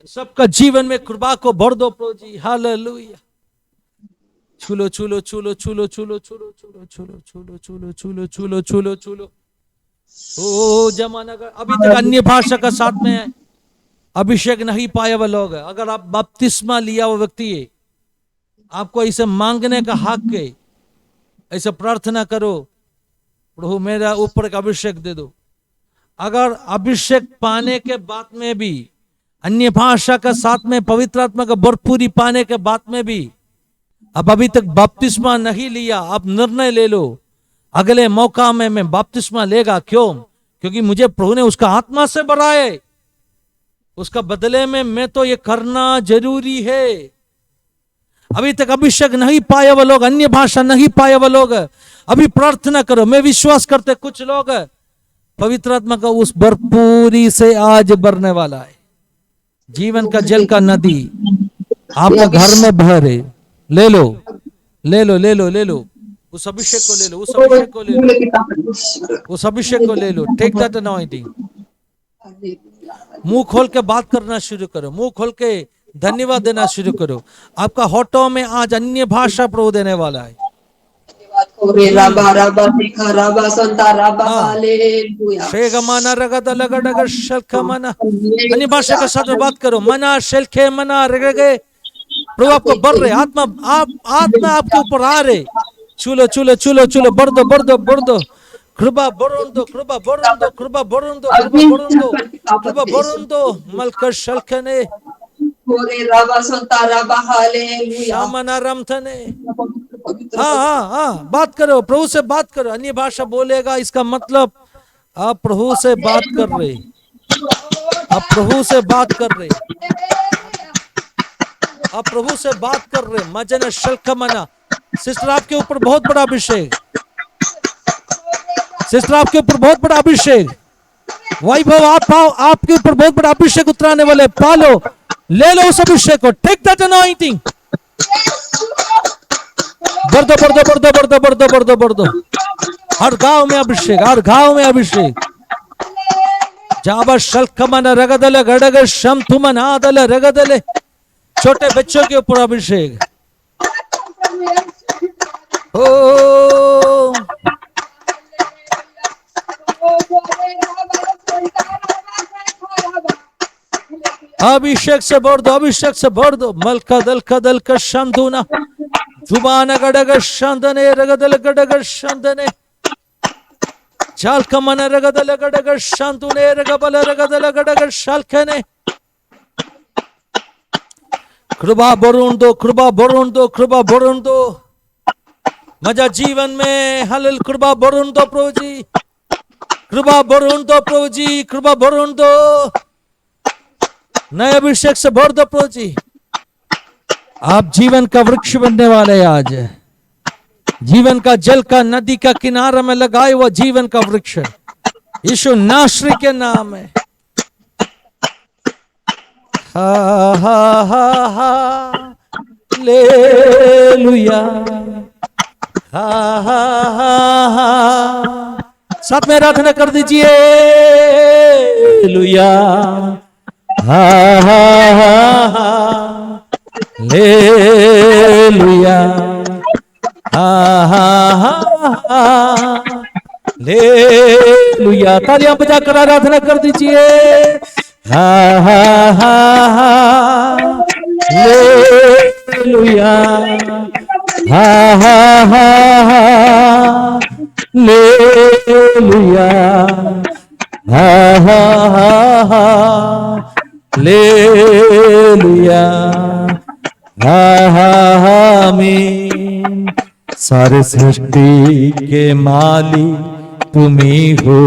सबका जीवन में कृपा को भर दो प्रभु जी, हालेलुया। छूलो छूलो छूलो छूलो छूलो छूलो छूलो छूलो छूलो छूलो छूलो छूलो छूलो छूलो। ओ जमाना का अभी तक अन्य भाषा का साथ में अभिषेक नहीं पाया हुआ लोग, अगर आप बपतिस्मा लिया हुआ व्यक्ति है, आपको ऐसे मांगने का हक है, ऐसे प्रार्थना करो, प्रभु मेरा ऊपर का अभिषेक दे दो। अगर अभिषेक पाने के बाद में भी, अन्य भाषा का साथ में पवित्र आत्मा का भरपूरी पाने के बाद में भी अब अभी तक बपतिस्मा नहीं लिया, आप निर्णय ले लो अगले मौका में मैं बपतिस्मा लेगा। क्यों? क्योंकि मुझे प्रभु ने उसका आत्मा से भरा है, उसका बदले में मैं तो ये करना जरूरी है। अभी तक अभिषेक नहीं पाया वो लोग, अन्य भाषा नहीं पाया वो लोग, अभी प्रार्थना करो। मैं विश्वास करते कुछ लोग पवित्र आत्मा का उस भरपूरी से आज भरने वाला है। जीवन का जल का नदी आपका घर में भरे, ले लो ले लो ले लो ले लो, उस अभिषेक को ले लो, उस अभिषेक को ले लो, उस अभिषेक को ले लो। Take that anointing. मुंह खोल के बात करना शुरू करो, मुंह खोल के धन्यवाद देना शुरू करो। आपका होठों में आज अन्य भाषा प्रभु देने वाला है। शेगमाना रगदा लगडग शल्खमना, अन्य भाषा के साथ में बात करो। मना शल्खे मना रगगे, प्रभु आपको बढ़ रहे, आत्मा आत्मा आपके ऊपर आ रहे। चूलो चूलो चूलो चूलो, बढ़ दो बढ़ दो बढ़ दो, कृपा बढ़न दो, कृपा बढ़न दो, कृपा बढ़न दो, कृपा बढ़न दो, कृपा बढ़न दो। मलकर शल्खने शामना रमथने। हाँ हाँ हाँ, बात करो, प्रभु से बात करो। अन्य भाषा बोलेगा इसका मतलब आप प्रभु से बात कर रहे, आप प्रभु से बात कर रहे, आप प्रभु से बात कर रहे। मजन शल्खमना। सिस्टर आपके ऊपर बहुत बड़ा अभिषेक, सिस्टर आपके ऊपर बहुत बड़ा अभिषेक, वैभव आप आपके ऊपर बहुत बड़ा अभिषेक उतराने वाले। पालो, ले लो उस अभिषेक को। Take that anointing. बढ़ दो बढ़ दो बढ़ दो बढ़ दो बढ़ दो बढ़ दो बढ़ दो। हर गांव में अभिषेक, हर गांव में अभिषेक। जाबा शल्खमन रगदले गडग शमथुमन आदले रगदले। छोटे बच्चों के ऊपर अभिषेक। ओ अभिषेक से भर दो, अभिषेक से भर दो। मलका दल कदल का शंधुना जुबान गडग शंदने रगदल गडग शंदने झालकमन रगदल गडग शंतुने रगबल रगदल गडग शालखने। कृपा बढ़न दो, कृपा बढ़न दो, कृपा बढ़न दो मजा जीवन में। हलल कृपा बढ़न दो प्रभु जी, कृपा बढ़न दो प्रभु जी, कृपा बढ़न दो। नए अभिषेक से भर दो प्रभु जी। आप जीवन का वृक्ष बनने वाले हैं आज। जीवन का जल का नदी का किनारा में लगाए हुआ जीवन का वृक्ष यीशु नासरी के नाम में। हा हा हा हा लेलुया। हा हा हा हा साथ में आराधना कर दीजिए। लेलुया। हा हा हा हा लेलुया। हा हा हा हा लेलुया। तालियां बजाकर आराधना कर दीजिए। हा हा हा हा लेलुया। हा हा हा हा लेलुया। हा हा हा हा लेलुया। हा हा हा आमीन। सारे सृष्टि के मालिक तुम ही हो।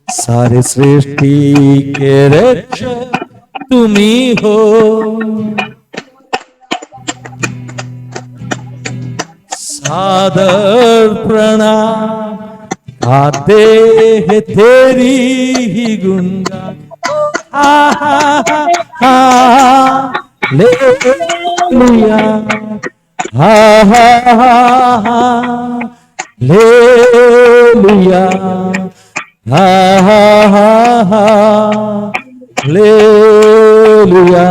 सारे सृष्टि के रक्षक तुम ही हो। सादर प्रणाम गाते हैं तेरी ही गुणगान। हालेलुया। हा हा हा हा लेलुया। हा हा हा हा लेलुया।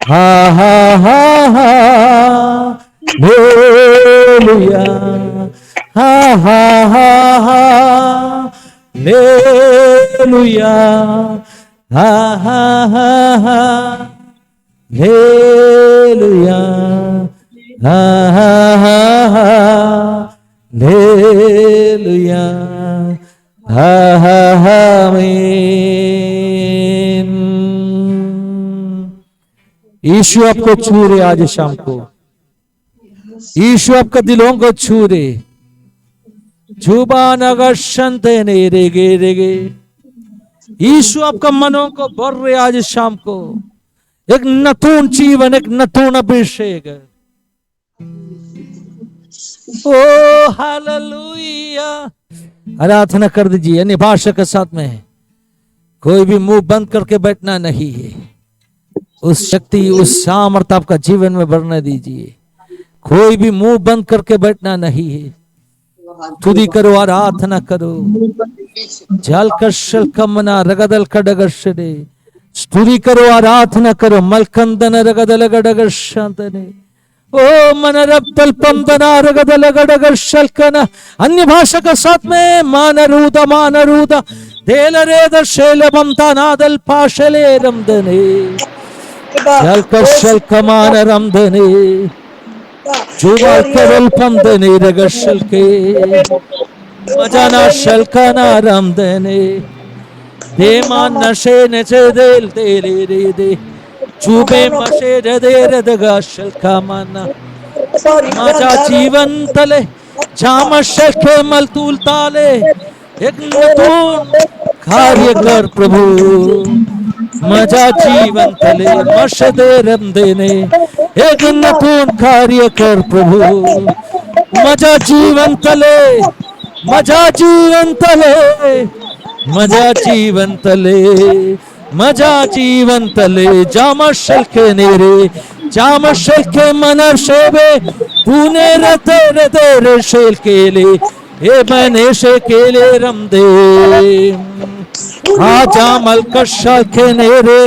हा हा हा हा लेलुया। हा हा हा हा लेलुया। हा हा हा हा लेलुया। हा हा हा हा लेलुया। हा हा हा आमीन। यीशु आपको छू रहे आज शाम को। यीशु आपका दिलों को छू रहे। जुबा नगर शंते ने रेगे रेगे। यीशु आपका मनों को भर रहे आज शाम को। एक नतून जीवन, एक नतून अभिषेक। ओ हालेलुया। आराधना कर दीजिए अन्य भाषा के साथ में। कोई भी मुंह बंद करके बैठना नहीं है। उस शक्ति उस सामर्थ आपका जीवन में भरने दीजिए। कोई भी मुंह बंद करके बैठना नहीं है। स्तुति करो, आराधना करो। जल कशल कमना रगदल कडगशरे। स्तुति करो, आराधना करो। मलकंदन रगदल गडगर शांतने। ओ मन रब्बल पंदना रगदल गडगर शलकना। अन्य भाषा का साथ में मानरूदा देल रेद शेल बमता नादल पाशले रमदने। जल कशल कमान रमदने। जुबाल केवल पंदने रगशल के मजाना शलकना रमदने। देमा नशे नचे देल तेरे रे दे। चुबे मशे रदे रदगा शलकमाना। मजा जीवन तले जाम शखे मलतूल ताले। एक नतून कार्य कर प्रभु। मजा जीवन तले मशदे रम देने। एक नतून कार्य कर प्रभु। मजा जीवन तले मजा जीवन तले मजा जीवन तले मजा जीवन तले। जामशल के नेरे जामशल के मनर शेबे तूने रते रते रेशेल केले ए मैंने शे केले रमदे। आजामल कशल के नेरे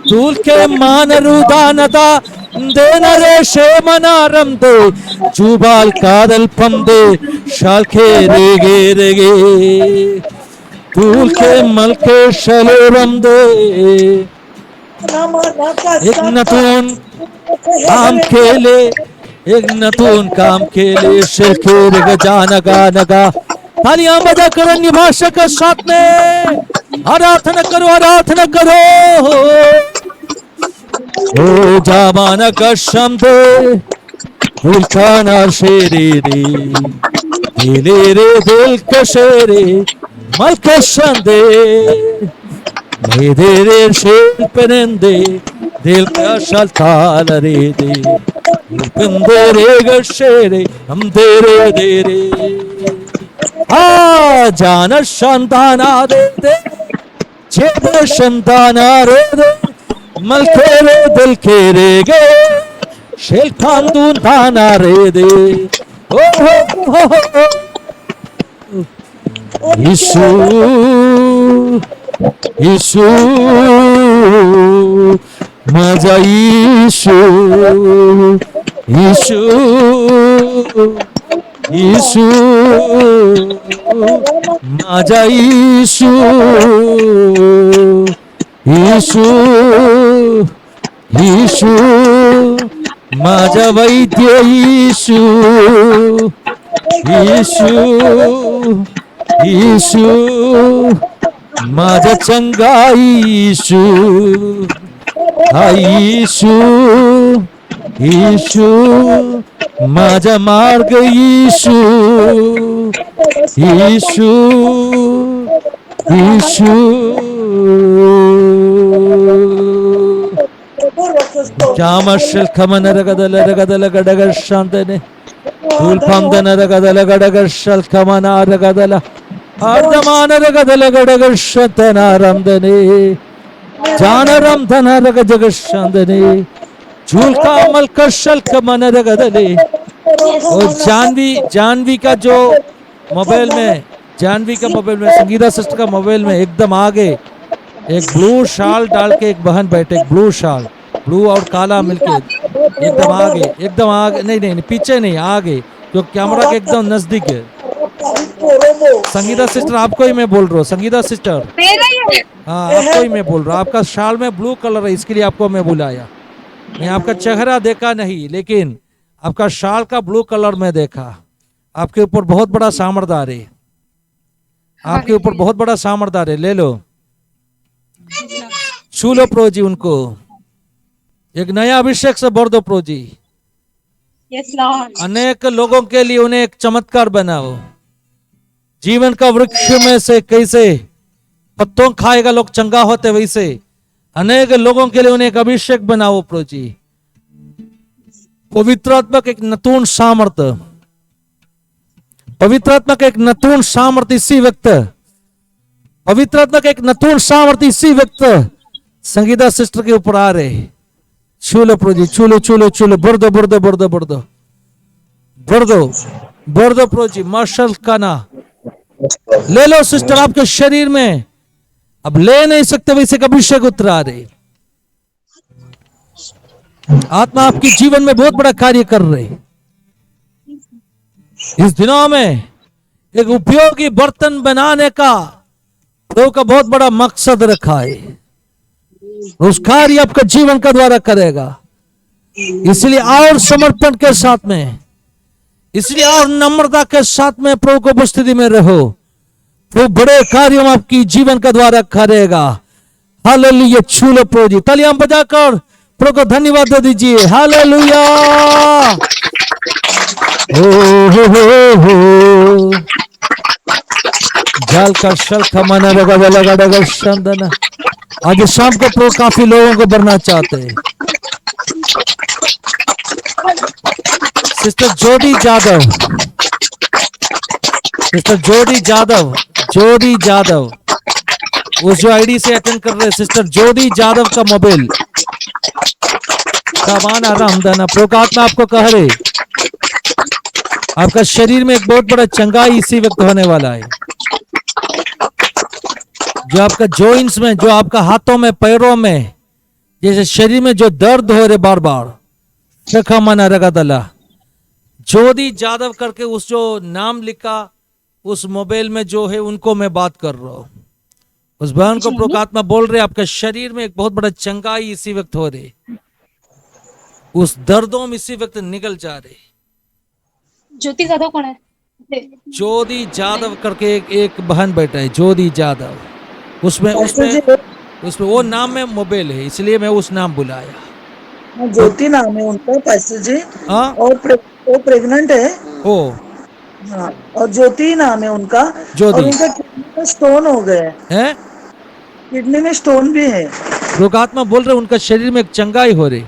तूल के मान रुदानता देन रे शे मना रमदे। जुबाल कादल पंदे शाल के रेगे रेगे। तूल के मल के शले रमदे। एक नतून काम खेले एक नतून काम खेले शेखेर गजानगा नगा। तालियां बजा कर अन्य भाषा के साथ में आराधना करो, आराधना करो। ओ जामाना का शम्दे उल्काना शेरे रे दिले रे दिल कशेरे मल के शंदे। Vedere scelpenende del saltalarede il pendere gascere amdere dere ah jana shantana de chebe shantana re malkere del kerege shel kandun tana re de oh Yeshua Yeshua माझा येशू येशू येशू माझा येशू येशू येशू माझा वैद्य येशू येशू येशू माझा चंगा येशू येशू येशू माझा मार्ग येशू येशू येशू जामशल खमन रगदल रगदल गडगर शांतने तुलपंदन रगदल गडगर शल खमन रगदल अर्धमान रगदल गडगर शतनारंदने जानरम धनरग जगशांदने झूलका मलकशल कमन रगदले और जानवी का जो मोबाइल में जानवी का मोबाइल में संगीता सिस्टर का मोबाइल में एकदम आगे एक ब्लू शाल डाल के एक बहन बैठे एक ब्लू शाल ब्लू और काला मिलके एकदम आगे नहीं पीछे नहीं आगे जो कैमरा के एकदम नजदीक है संगीता सिस्टर आपको ही मैं बोल रहा हूँ संगीता सिस्टर मेरा ही है। हाँ आपको ही मैं बोल रहा हूँ आपका शाल में ब्लू कलर है इसके लिए आपको मैं बुलाया मैं आपका चेहरा देखा नहीं लेकिन आपका शाल का ब्लू कलर में देखा आपके ऊपर बहुत बड़ा सामर्थ्य है आपके ऊपर बहुत बड़ा सामर्थ्य है ले लो छू लो प्रो जी उनको एक नया अभिषेक से भर दो प्रो जी यस लॉर्ड। अनेक लोगों के लिए उन्हें एक चमत्कार बनाओ जीवन का वृक्ष में से कैसे पत्तों खाएगा लोग चंगा होते वैसे अनेक लोगों के लिए उन्हें एक अभिषेक बनाओ प्रभु जी पवित्रात्मक एक नतून सामर्थ्य पवित्रात्मक एक नतून सामर्थ्य इसी व्यक्त पवित्रात्मक एक नतून सामर्थ्य इसी व्यक्त संगीता सिस्टर के ऊपर आ रहे छूलो प्रभु जी छूलो छूलो छूलो भर दो भर दो भर दो भर दो भर दो भर दो प्रभु जी मार्शल काना ले लो सिस्टर आपके शरीर में अब ले नहीं सकते वैसे अभिषेक उतरा रहे आत्मा आपके जीवन में बहुत बड़ा कार्य कर रहे इस दिनों में एक उपयोगी बर्तन बनाने का प्रभु का बहुत बड़ा मकसद रखा है उस कार्य आपका जीवन का द्वारा करेगा इसलिए और समर्पण के साथ में इसलिए और नम्रता के साथ में प्रभु को उपस्थिति में रहो प्रभु बड़े कार्यों आपकी जीवन का द्वारा करेगा हालेलुया छू लो प्रभु जी तालियां बजाकर प्रभु को धन्यवाद दे दीजिए हालेलुया हो जाल का शल खमाना लगा शंदना आज शाम को प्रभु काफी लोगों को भरना चाहते हैं सिस्टर जोड़ी जादव उस जो आईडी से अटेंड कर रहे सिस्टर जोड़ी जादव का मोबाइल सामान आराम दाना प्रोकात्मा आपको कह रहे आपका शरीर में एक बहुत बड़ा चंगाई इसी वक्त होने वाला है जो आपका जॉइंट्स में जो आपका हाथों में पैरों में जैसे शरीर में जो दर्द हो रहे बार बार रखा मना रगा दला जोधी जादव करके उस जो नाम लिखा उस मोबाइल में जो है उनको मैं बात कर रहा हूँ उस बहन को प्रोकात्मा बोल रहे आपके शरीर में एक बहुत बड़ा चंगाई इसी वक्त हो रही उस दर्दों में इसी वक्त निकल जा रहे ज्योति जादव कौन है? जोधी जादव करके एक बहन बैठा है जोधी जादव उसमें वो नाम में मोबाइल है इसलिए मैं उस नाम बुलाया ज्योति नाम है उनका पास्टर जी हाँ और वो प्रेग्नेंट है ओ हाँ और ज्योति नाम है उनका ज्योति। और उनका किडनी में स्टोन हो गए है किडनी में स्टोन भी है। प्रभु बोल रहे उनका शरीर में एक चंगाई हो रही।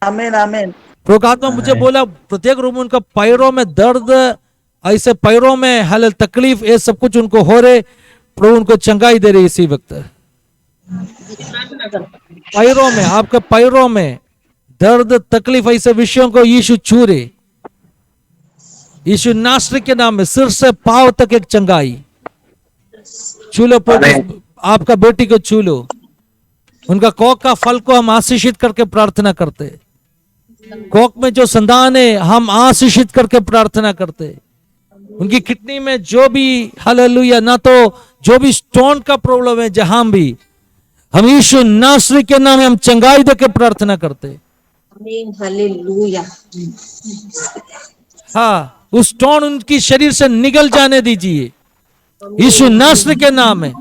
आमीन आमीन। प्रभु मुझे बोला प्रत्येक रूम में उनका पैरों में दर्द, ऐसे पैरों में हल तकलीफ, ये सब कुछ उनको हो रहे। प्रभु उनको चंगाई दे रही इसी वक्त। पैरों में, आपके पैरों में दर्द तकलीफ ऐसे विषयों को यीशु छू रहे। यीशु नासरी के नाम में सिर से पांव तक एक चंगाई। छू लो प्रभु, आपका बेटी को छू लो। उनका कोख का फल को हम आशीषित करके प्रार्थना करते। कोख में जो संतान है हम आशीषित करके प्रार्थना करते। उनकी किडनी में जो भी हालेलुया, ना तो जो भी स्टोन का प्रॉब्लम है, जहां भी हम यीशु नासरी के नाम में हम चंगाई देकर प्रार्थना करते। आमीन हालेलुया। हाँ, उस स्टोन उनकी शरीर से निकल जाने दीजिए यीशु नासरी के नाम में।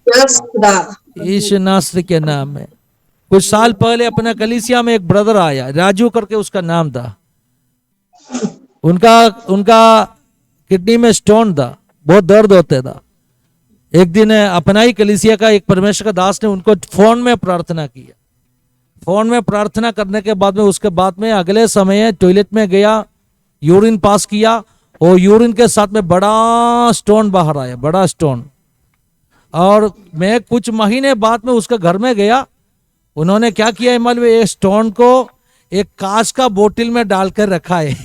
यस खुदा। यीशु नासरी के नाम में। कुछ साल पहले अपना कलीसिया में एक ब्रदर आया, राजू करके उसका नाम था। उनका किडनी में स्टोन था, बहुत दर्द होता था। एक दिन अपना ही कलीसिया का एक परमेश्वर का दास ने उनको फोन में प्रार्थना किया। फोन में प्रार्थना करने के बाद में उसके बाद में अगले समय टॉयलेट में गया, यूरिन पास किया और यूरिन के साथ में बड़ा स्टोन बाहर आया, बड़ा स्टोन। और मैं कुछ महीने बाद में उसके घर में गया। उन्होंने क्या किया है मालूम है? एक स्टोन को एक कांच का बोतल में डालकर रखा है।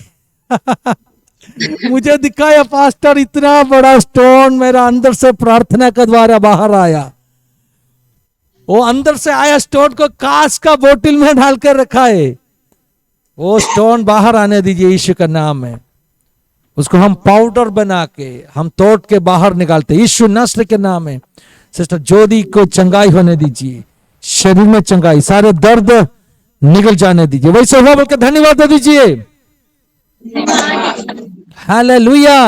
मुझे दिखाया पास्टर, इतना बड़ा स्टोन मेरा अंदर से प्रार्थना के द्वारा बाहर आया। वो अंदर से आया स्टोन को कांच का बोतल में डालकर रखा है। वो स्टोन बाहर आने दीजिए यीशु का नाम है। उसको हम पाउडर बना के हम तोड़ के बाहर निकालते यीशु नासरी के नाम है। सिस्टर ज्योति को चंगाई होने दीजिए, शरीर में चंगाई, सारे दर्द निकल जाने दीजिए। वैसे हुआ बोल के धन्यवाद दे दीजिए। हालेलुया।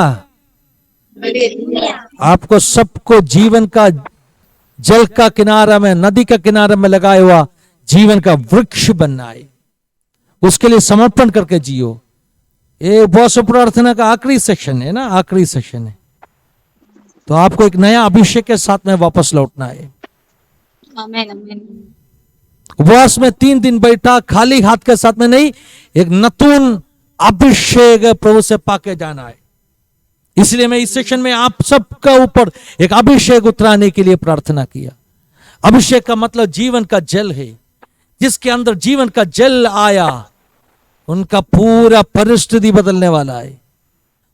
आपको सबको जीवन का जल का किनारा में, नदी का किनारा में लगाया हुआ जीवन का वृक्ष बनना है। उसके लिए समर्पण करके जियो। ये उपवास प्रार्थना का आखिरी सेक्शन है ना, आखिरी सेक्शन है। तो आपको एक नया अभिषेक के साथ में वापस लौटना है। आमीन आमीन। उपवास में 3 दिन बैठा खाली हाथ के साथ में नहीं, एक नतून अभिषेक प्रभु से पाके जाना है। इसलिए मैं इस सेक्शन में आप सबका ऊपर एक अभिषेक उतराने के लिए प्रार्थना किया। अभिषेक का मतलब जीवन का जल है। जिसके अंदर जीवन का जल आया उनका पूरा परिस्थिति बदलने वाला है।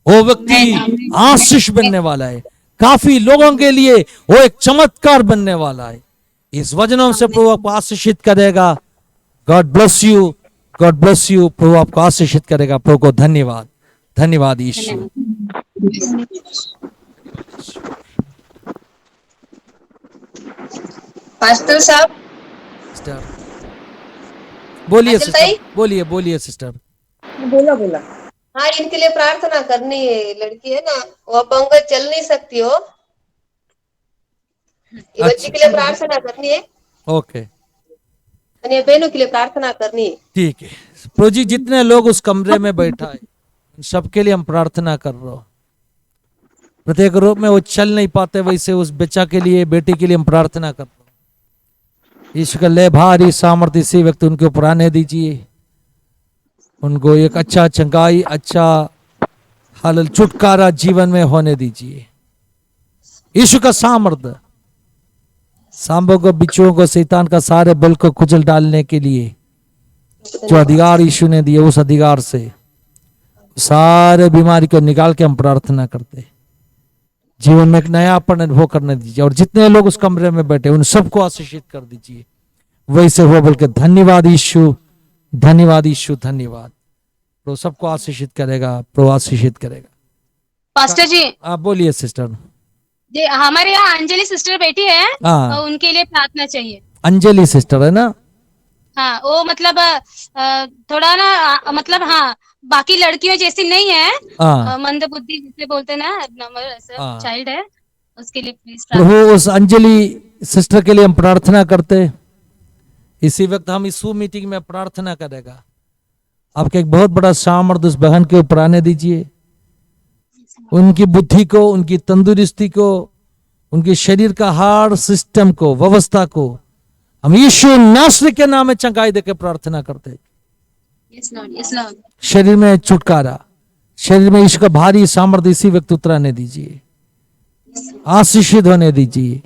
वो व्यक्ति आशीष बनने वाला है। काफी लोगों के लिए वो एक चमत्कार बनने वाला है। इस वचनों से प्रभु आपको आशीषित करेगा। God bless you, God bless you. प्रभु आपको आशीषित करेगा। प्रभु को धन्यवाद, धन्यवाद यीशु। पास्टर साहब सिस्टर बोलिए, आंचल ताई? सिस्टर बोलिए, बोलिए सिस्टर। बोला बोला। हाँ, इनके लिए प्रार्थना करनी है। लड़की है ना, वो अपंग चल नहीं सकती हो। ये बच्ची के लिए प्रार्थना करनी है ओके, और ये बहनों के लिए प्रार्थना करनी है। ठीक है। प्रभु जी, जितने लोग उस कमरे में बैठा है उन सबके लिए हम प्रार्थना कर रहे हो। प्रत्येक रूप में वो चल नहीं पाते, वैसे उस बच्चा के लिए, बेटी के लिए हम प्रार्थना कर रहे हो। ईश्वर का ले भारी सामर्थ्य इसी व्यक्ति उनके ऊपर आने दीजिए। उनको एक अच्छा चंगाई, अच्छा हाल छुटकारा जीवन में होने दीजिए। ईश्वर का सामर्थ्य सांबों को, बिच्छुओं को, शैतान का सारे बल को कुचल डालने के लिए जो अधिकार यीशु ने दिए, उस अधिकार से सारे बीमारी को निकाल के हम प्रार्थना करते। जीवन में एक नयापन अनुभव करने दीजिए। और जितने लोग उस कमरे में बैठे उन सबको आशीषित कर दीजिए। वैसे हुआ बोल के धन्यवाद यीशु, धन्यवाद यीशु, धन्यवाद। प्रभु सबको आशीषित करेगा, प्रभु आशीषित करेगा। पास्टर जी, आप बोलिए सिस्टर। जी हमारे यहाँ अंजलि सिस्टर बैठी है, हाँ। और उनके लिए प्रार्थना चाहिए। अंजलि सिस्टर है ना? हाँ, वो मतलब थोड़ा ना, मतलब हाँ, बाकी लड़कियों जैसी नहीं है। हाँ। मंद बुद्धि जिसे बोलते हैं ना, ऐसा हाँ। चाइल्ड है। उसके लिए प्लीज प्रभु उस अंजलि सिस्टर के लिए हम प्रार्थना करते। इसी वक्त हम इस मीटिंग में प्रार्थना करेगा। आपके एक बहुत बड़ा सामर्थ्य उस बहन के ऊपर आने दीजिए। उनकी बुद्धि को, उनकी तंदुरुस्ती को, उनके शरीर का हर सिस्टम को, व्यवस्था को हम यीशु नासरी के नाम में चंगाई देकर प्रार्थना करते हैं। Yes, Lord. Yes, Lord. शरीर में छुटकारा, शरीर में ईश्वर का भारी सामर्थ्य इसी वक्त उतराने दीजिए, आशीषित होने दीजिए।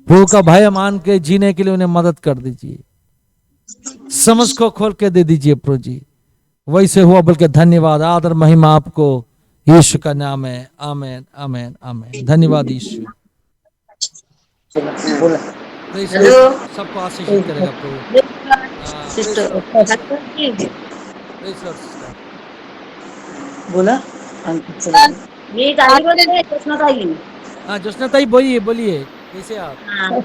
प्रभु का भय मान के जीने के लिए उन्हें मदद कर दीजिए, समझ को खोल के दे दीजिए प्रभु जी। वैसे हुआ बोल के धन्यवाद, आदर महिमा आपको, यीशु का नाम है। आमेन, आमेन, आमेन। धन्यवाद यीशु। बोला Praise Lord। सबको आशीषित करेगा प्रभु। Sister Praise Lord, sister। बोला अंकित से ये गाली बोल रहे कृष्णा ताई। हाँ जोशना ताई बोलिए, बोलिए कैसे आप? हाँ,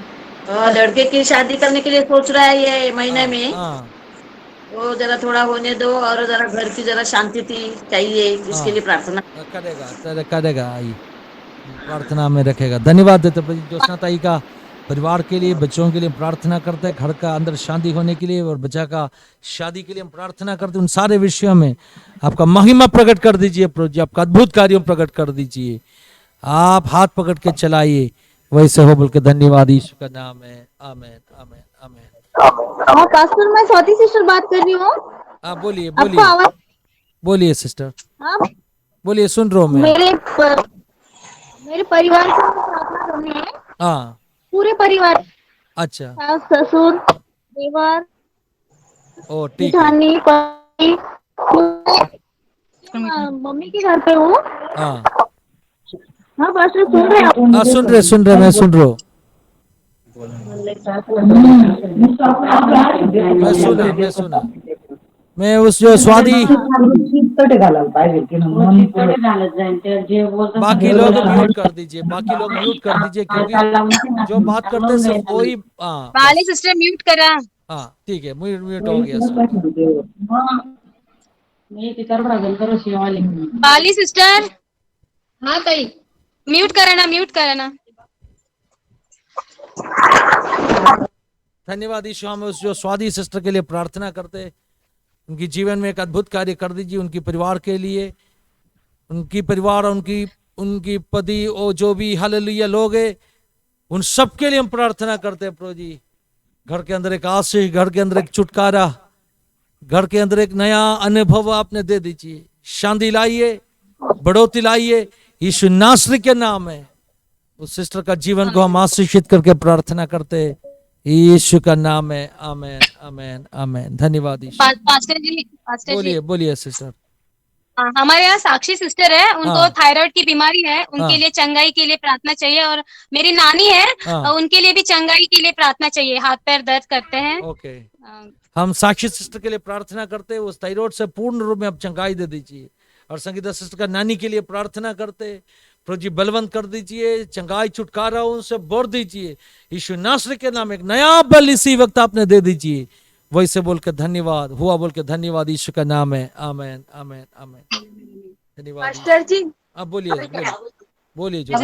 और लड़के की शादी करने के लिए सोच रहा है ये महीने में। हाँ वो जरा थोड़ा होने दो और जरा घर की जरा शांति थी चाहिए, इसके लिए प्रार्थना। करेगा, करेगा, आई प्रार्थना में रखेगा। धन्यवाद देते प्रभु जी। जोशना ताई का परिवार के लिए, बच्चों के लिए प्रार्थना करते हैं, घर का अंदर शांति होने के लिए और बच्चा का शादी के लिए हम प्रार्थना करते हैं। उन सारे विषयों में आपका महिमा प्रकट कर दीजिए प्रभु जी, आपका अद्भुत कार्यों प्रकट कर दीजिए। आप हाथ पकड़ के चलाइए, वैसे हो बोल के धन्यवाद, यीशु का नाम है। आमेन, आमेन, आमेन। हाँ पास्टर, मैं स्वाति सिस्टर बात कर रही हूँ। आप बोलिए, आपको बोलिए, आवाज? बोलिए सिस्टर, हाँ, बोलिए, सुन रहा हूँ मैं। मेरे परिवार से प्रार्थना करनी है, हाँ पूरे परिवार, अच्छा, सास ससुर देवर ओ ठीक है। जेठानी पति। मम्मी के घर पे हूँ। हाँ हाँ पास्टर सुन रहे हैं? हाँ सुन रहे, मैं सुन रहा हूँ। मैं सुना मैं उस जो स्वादी, बाकी लोग म्यूट कर दीजिए, बाकी लोग म्यूट कर दीजिए, क्योंकि जो बात करते हैं सिर्फ वही। हाँ बाली सिस्टर म्यूट करा। हाँ ठीक है, म्यूट म्यूट हो गया। बाली सिस्टर, हाँ ताई म्यूट कराना, म्यूट कराना। धन्यवाद यीशु। हम उस जो स्वादी सिस्टर के लिए प्रार्थना करते, उनकी जीवन में एक अद्भुत कार्य कर दीजिए, उनकी परिवार के लिए, उनकी परिवार, उनकी पति और जो भी हालेलुया लोग हैं, उन सब के लिए हम प्रार्थना करते हैं प्रभु जी। घर के अंदर एक आशीष, घर के अंदर एक छुटकारा, घर के अंदर एक नया अनुभव आपने दे दीजिए। शांति लाइए, बढ़ोतरी लाइए, यीशु नासरी के नाम है। उस सिस्टर का जीवन को हम आशीषित करके प्रार्थना करते हैं, यीशु का नाम है। आमेन, आमेन, आमेन। धन्यवाद यीशु। पास्टर जी, बोलिए, बोलिए सिस्टर। हमारे यहाँ साक्षी सिस्टर है, उनको हाँ। थायराइड की बीमारी है, उनके हाँ। लिए चंगाई के लिए प्रार्थना चाहिए। और मेरी नानी है, हाँ। उनके लिए भी चंगाई के लिए प्रार्थना चाहिए, हाथ पैर दर्द करते हैं। ओके, हम साक्षी सिस्टर के लिए प्रार्थना करते हैं, उस थायराइड से पूर्ण रूप में आप चंगाई दे दीजिए। और संगीता सिस्टर का नानी के लिए प्रार्थना करते, प्रभु जी बलवंत कर दीजिए, चंगाई छुटकारा उनसे बोल दीजिए, यीशु नासरी के नाम एक नया बल इसी वक्त आपने दे दीजिए। वैसे बोल के धन्यवाद हुआ, बोल के धन्यवाद, यीशु का नाम है। आमेन, आमेन, आमेन। धन्यवाद मास्टर जी। अब बोलिए जो।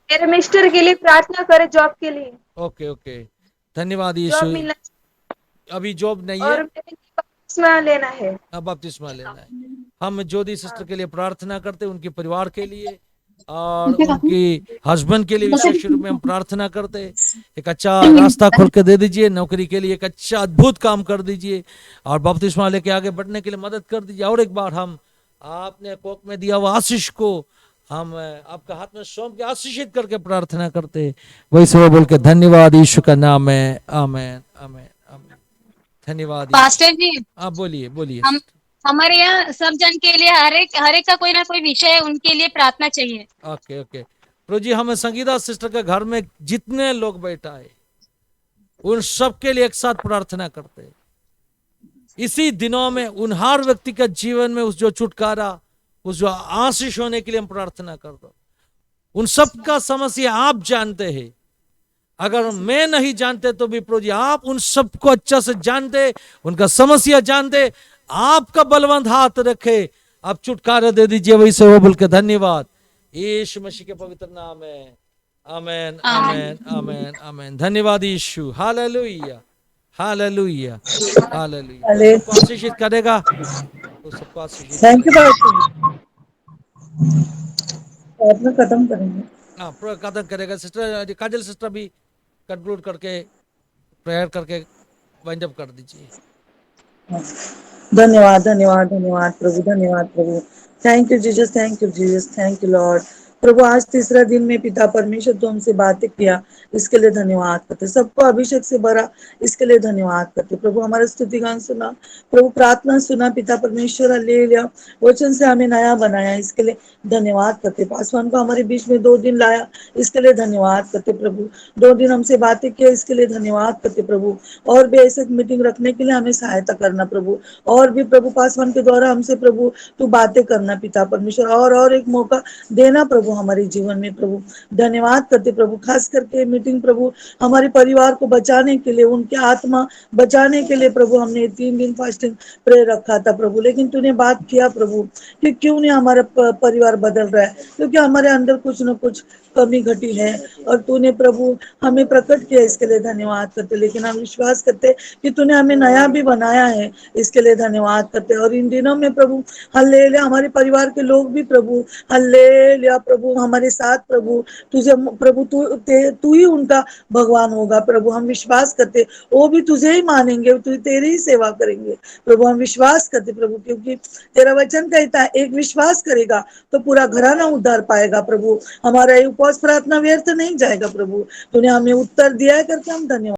मेरे मिस्टर के लिए प्रार्थना करें, जॉब के लिए। ओके ओके, धन्यवाद जॉब यीशु। मिलना अभी जॉब नहीं और है, बपतिस्मा लेना है। अब बपतिस्मा लेना है। हम ज्योति सिस्टर के लिए प्रार्थना करते हैं, उनके परिवार के लिए और उनकी हस्बैंड के लिए विशेष रूप में हम प्रार्थना करते हैं। एक अच्छा रास्ता खोल के दे दीजिए, नौकरी के लिए एक अच्छा अद्भुत काम कर दीजिए और बपतिस्मा लेके आगे बढ़ने के लिए मदद कर दीजिए। और एक बार हम आपने कोक में दिया हुआ आशीष को हम आपका हाथ में सौंप के आशीषित करके प्रार्थना करते, वैसे वो बोल के धन्यवाद, यीशु का नाम है। आमेन, आमेन, आमेन। धन्यवाद पास्टर जी, आप बोलिए। हमारे यहाँ सब जन के लिए हर एक का कोई ना कोई विषय है, उनके लिए प्रार्थना चाहिए। ओके प्रभु जी, हमें संगीता सिस्टर के घर में जितने लोग बैठा है उन सब के लिए एक साथ प्रार्थना करते हैं। इसी दिनों में उन हर व्यक्ति के जीवन में उस जो छुटकारा, उस जो आशीष होने के लिए हम प्रार्थना करते। उन सब का समस्या आप जानते हैं, अगर मैं नहीं जानते तो भी प्रभु जी आप उन सबको अच्छा से जानते, उनका समस्या जानते। आपका बलवंत हाथ रखे, आप छुटकारा दे दीजिए। वैसे वो बोल के धन्यवाद, यीशु मसीह के पवित्र नाम है। आमेन, आमेन, आमेन, आमेन। धन्यवाद यीशु। Hallelujah, hallelujah, hallelujah. सबको आशीषित करेगा, तो सबको आशीषित। Thank you. प्रार्थना खत्म करेंगे। हाँ कदम करेगा। सिस्टर काजल सिस्टर भी कंक्लूड करके प्रेयर करके वाइंड अप कर दीजिए। धन्यवाद धन्यवाद धन्यवाद प्रभु, धन्यवाद प्रभु। Thank you Jesus, thank you Jesus, thank you Lord. प्रभु आज तीसरा दिन में पिता परमेश्वर तो हमसे बातें किया, इसके लिए धन्यवाद करते। सबको अभिषेक से भरा, इसके लिए धन्यवाद करते। प्रभु हमारा स्तुति गान सुना, प्रभु प्रार्थना सुना पिता परमेश्वर, ले लिया वचन से हमें नया बनाया, इसके लिए धन्यवाद करते। पासवान को हमारे बीच में 2 दिन लाया, इसके लिए धन्यवाद करते प्रभु। 2 दिन हमसे बातें किया, इसके लिए धन्यवाद करते प्रभु। और भी ऐसे मीटिंग रखने के लिए हमें सहायता करना प्रभु। और भी प्रभु पासवान के द्वारा हमसे प्रभु तू बातें करना पिता परमेश्वर, और एक मौका देना प्रभु हमारे जीवन में प्रभु। धन्यवाद करते प्रभु। खास करके मीटिंग प्रभु हमारे परिवार को बचाने के लिए, उनके आत्मा बचाने के लिए प्रभु हमने 3 दिन फास्टिंग प्रे रखा था प्रभु। लेकिन तूने बात किया प्रभु कि क्यों नहीं हमारा परिवार बदल रहा है, क्योंकि हमारे अंदर कुछ न कुछ कमी घटी है, और तूने प्रभु हमें प्रकट किया, इसके लिए धन्यवाद करते। लेकिन हम विश्वास करते कि तूने हमें नया भी बनाया है, इसके लिए धन्यवाद करते। और इन दिनों में प्रभु हल्लेलुया हमारे परिवार के लोग भी प्रभु हल्लेलुया प्रभु हमारे साथ प्रभु, तुझे प्रभु तू ही उनका भगवान होगा प्रभु। हम विश्वास करते वो भी तुझे ही मानेंगे, तू तेरी ही सेवा करेंगे प्रभु। हम विश्वास करते प्रभु, क्योंकि तेरा वचन कहता है एक विश्वास करेगा तो पूरा घराना उद्धार पाएगा प्रभु। हमारा ये उपवास प्रार्थना व्यर्थ नहीं जाएगा प्रभु। तूने हमें उत्तर दिया है करके हम धन्यवाद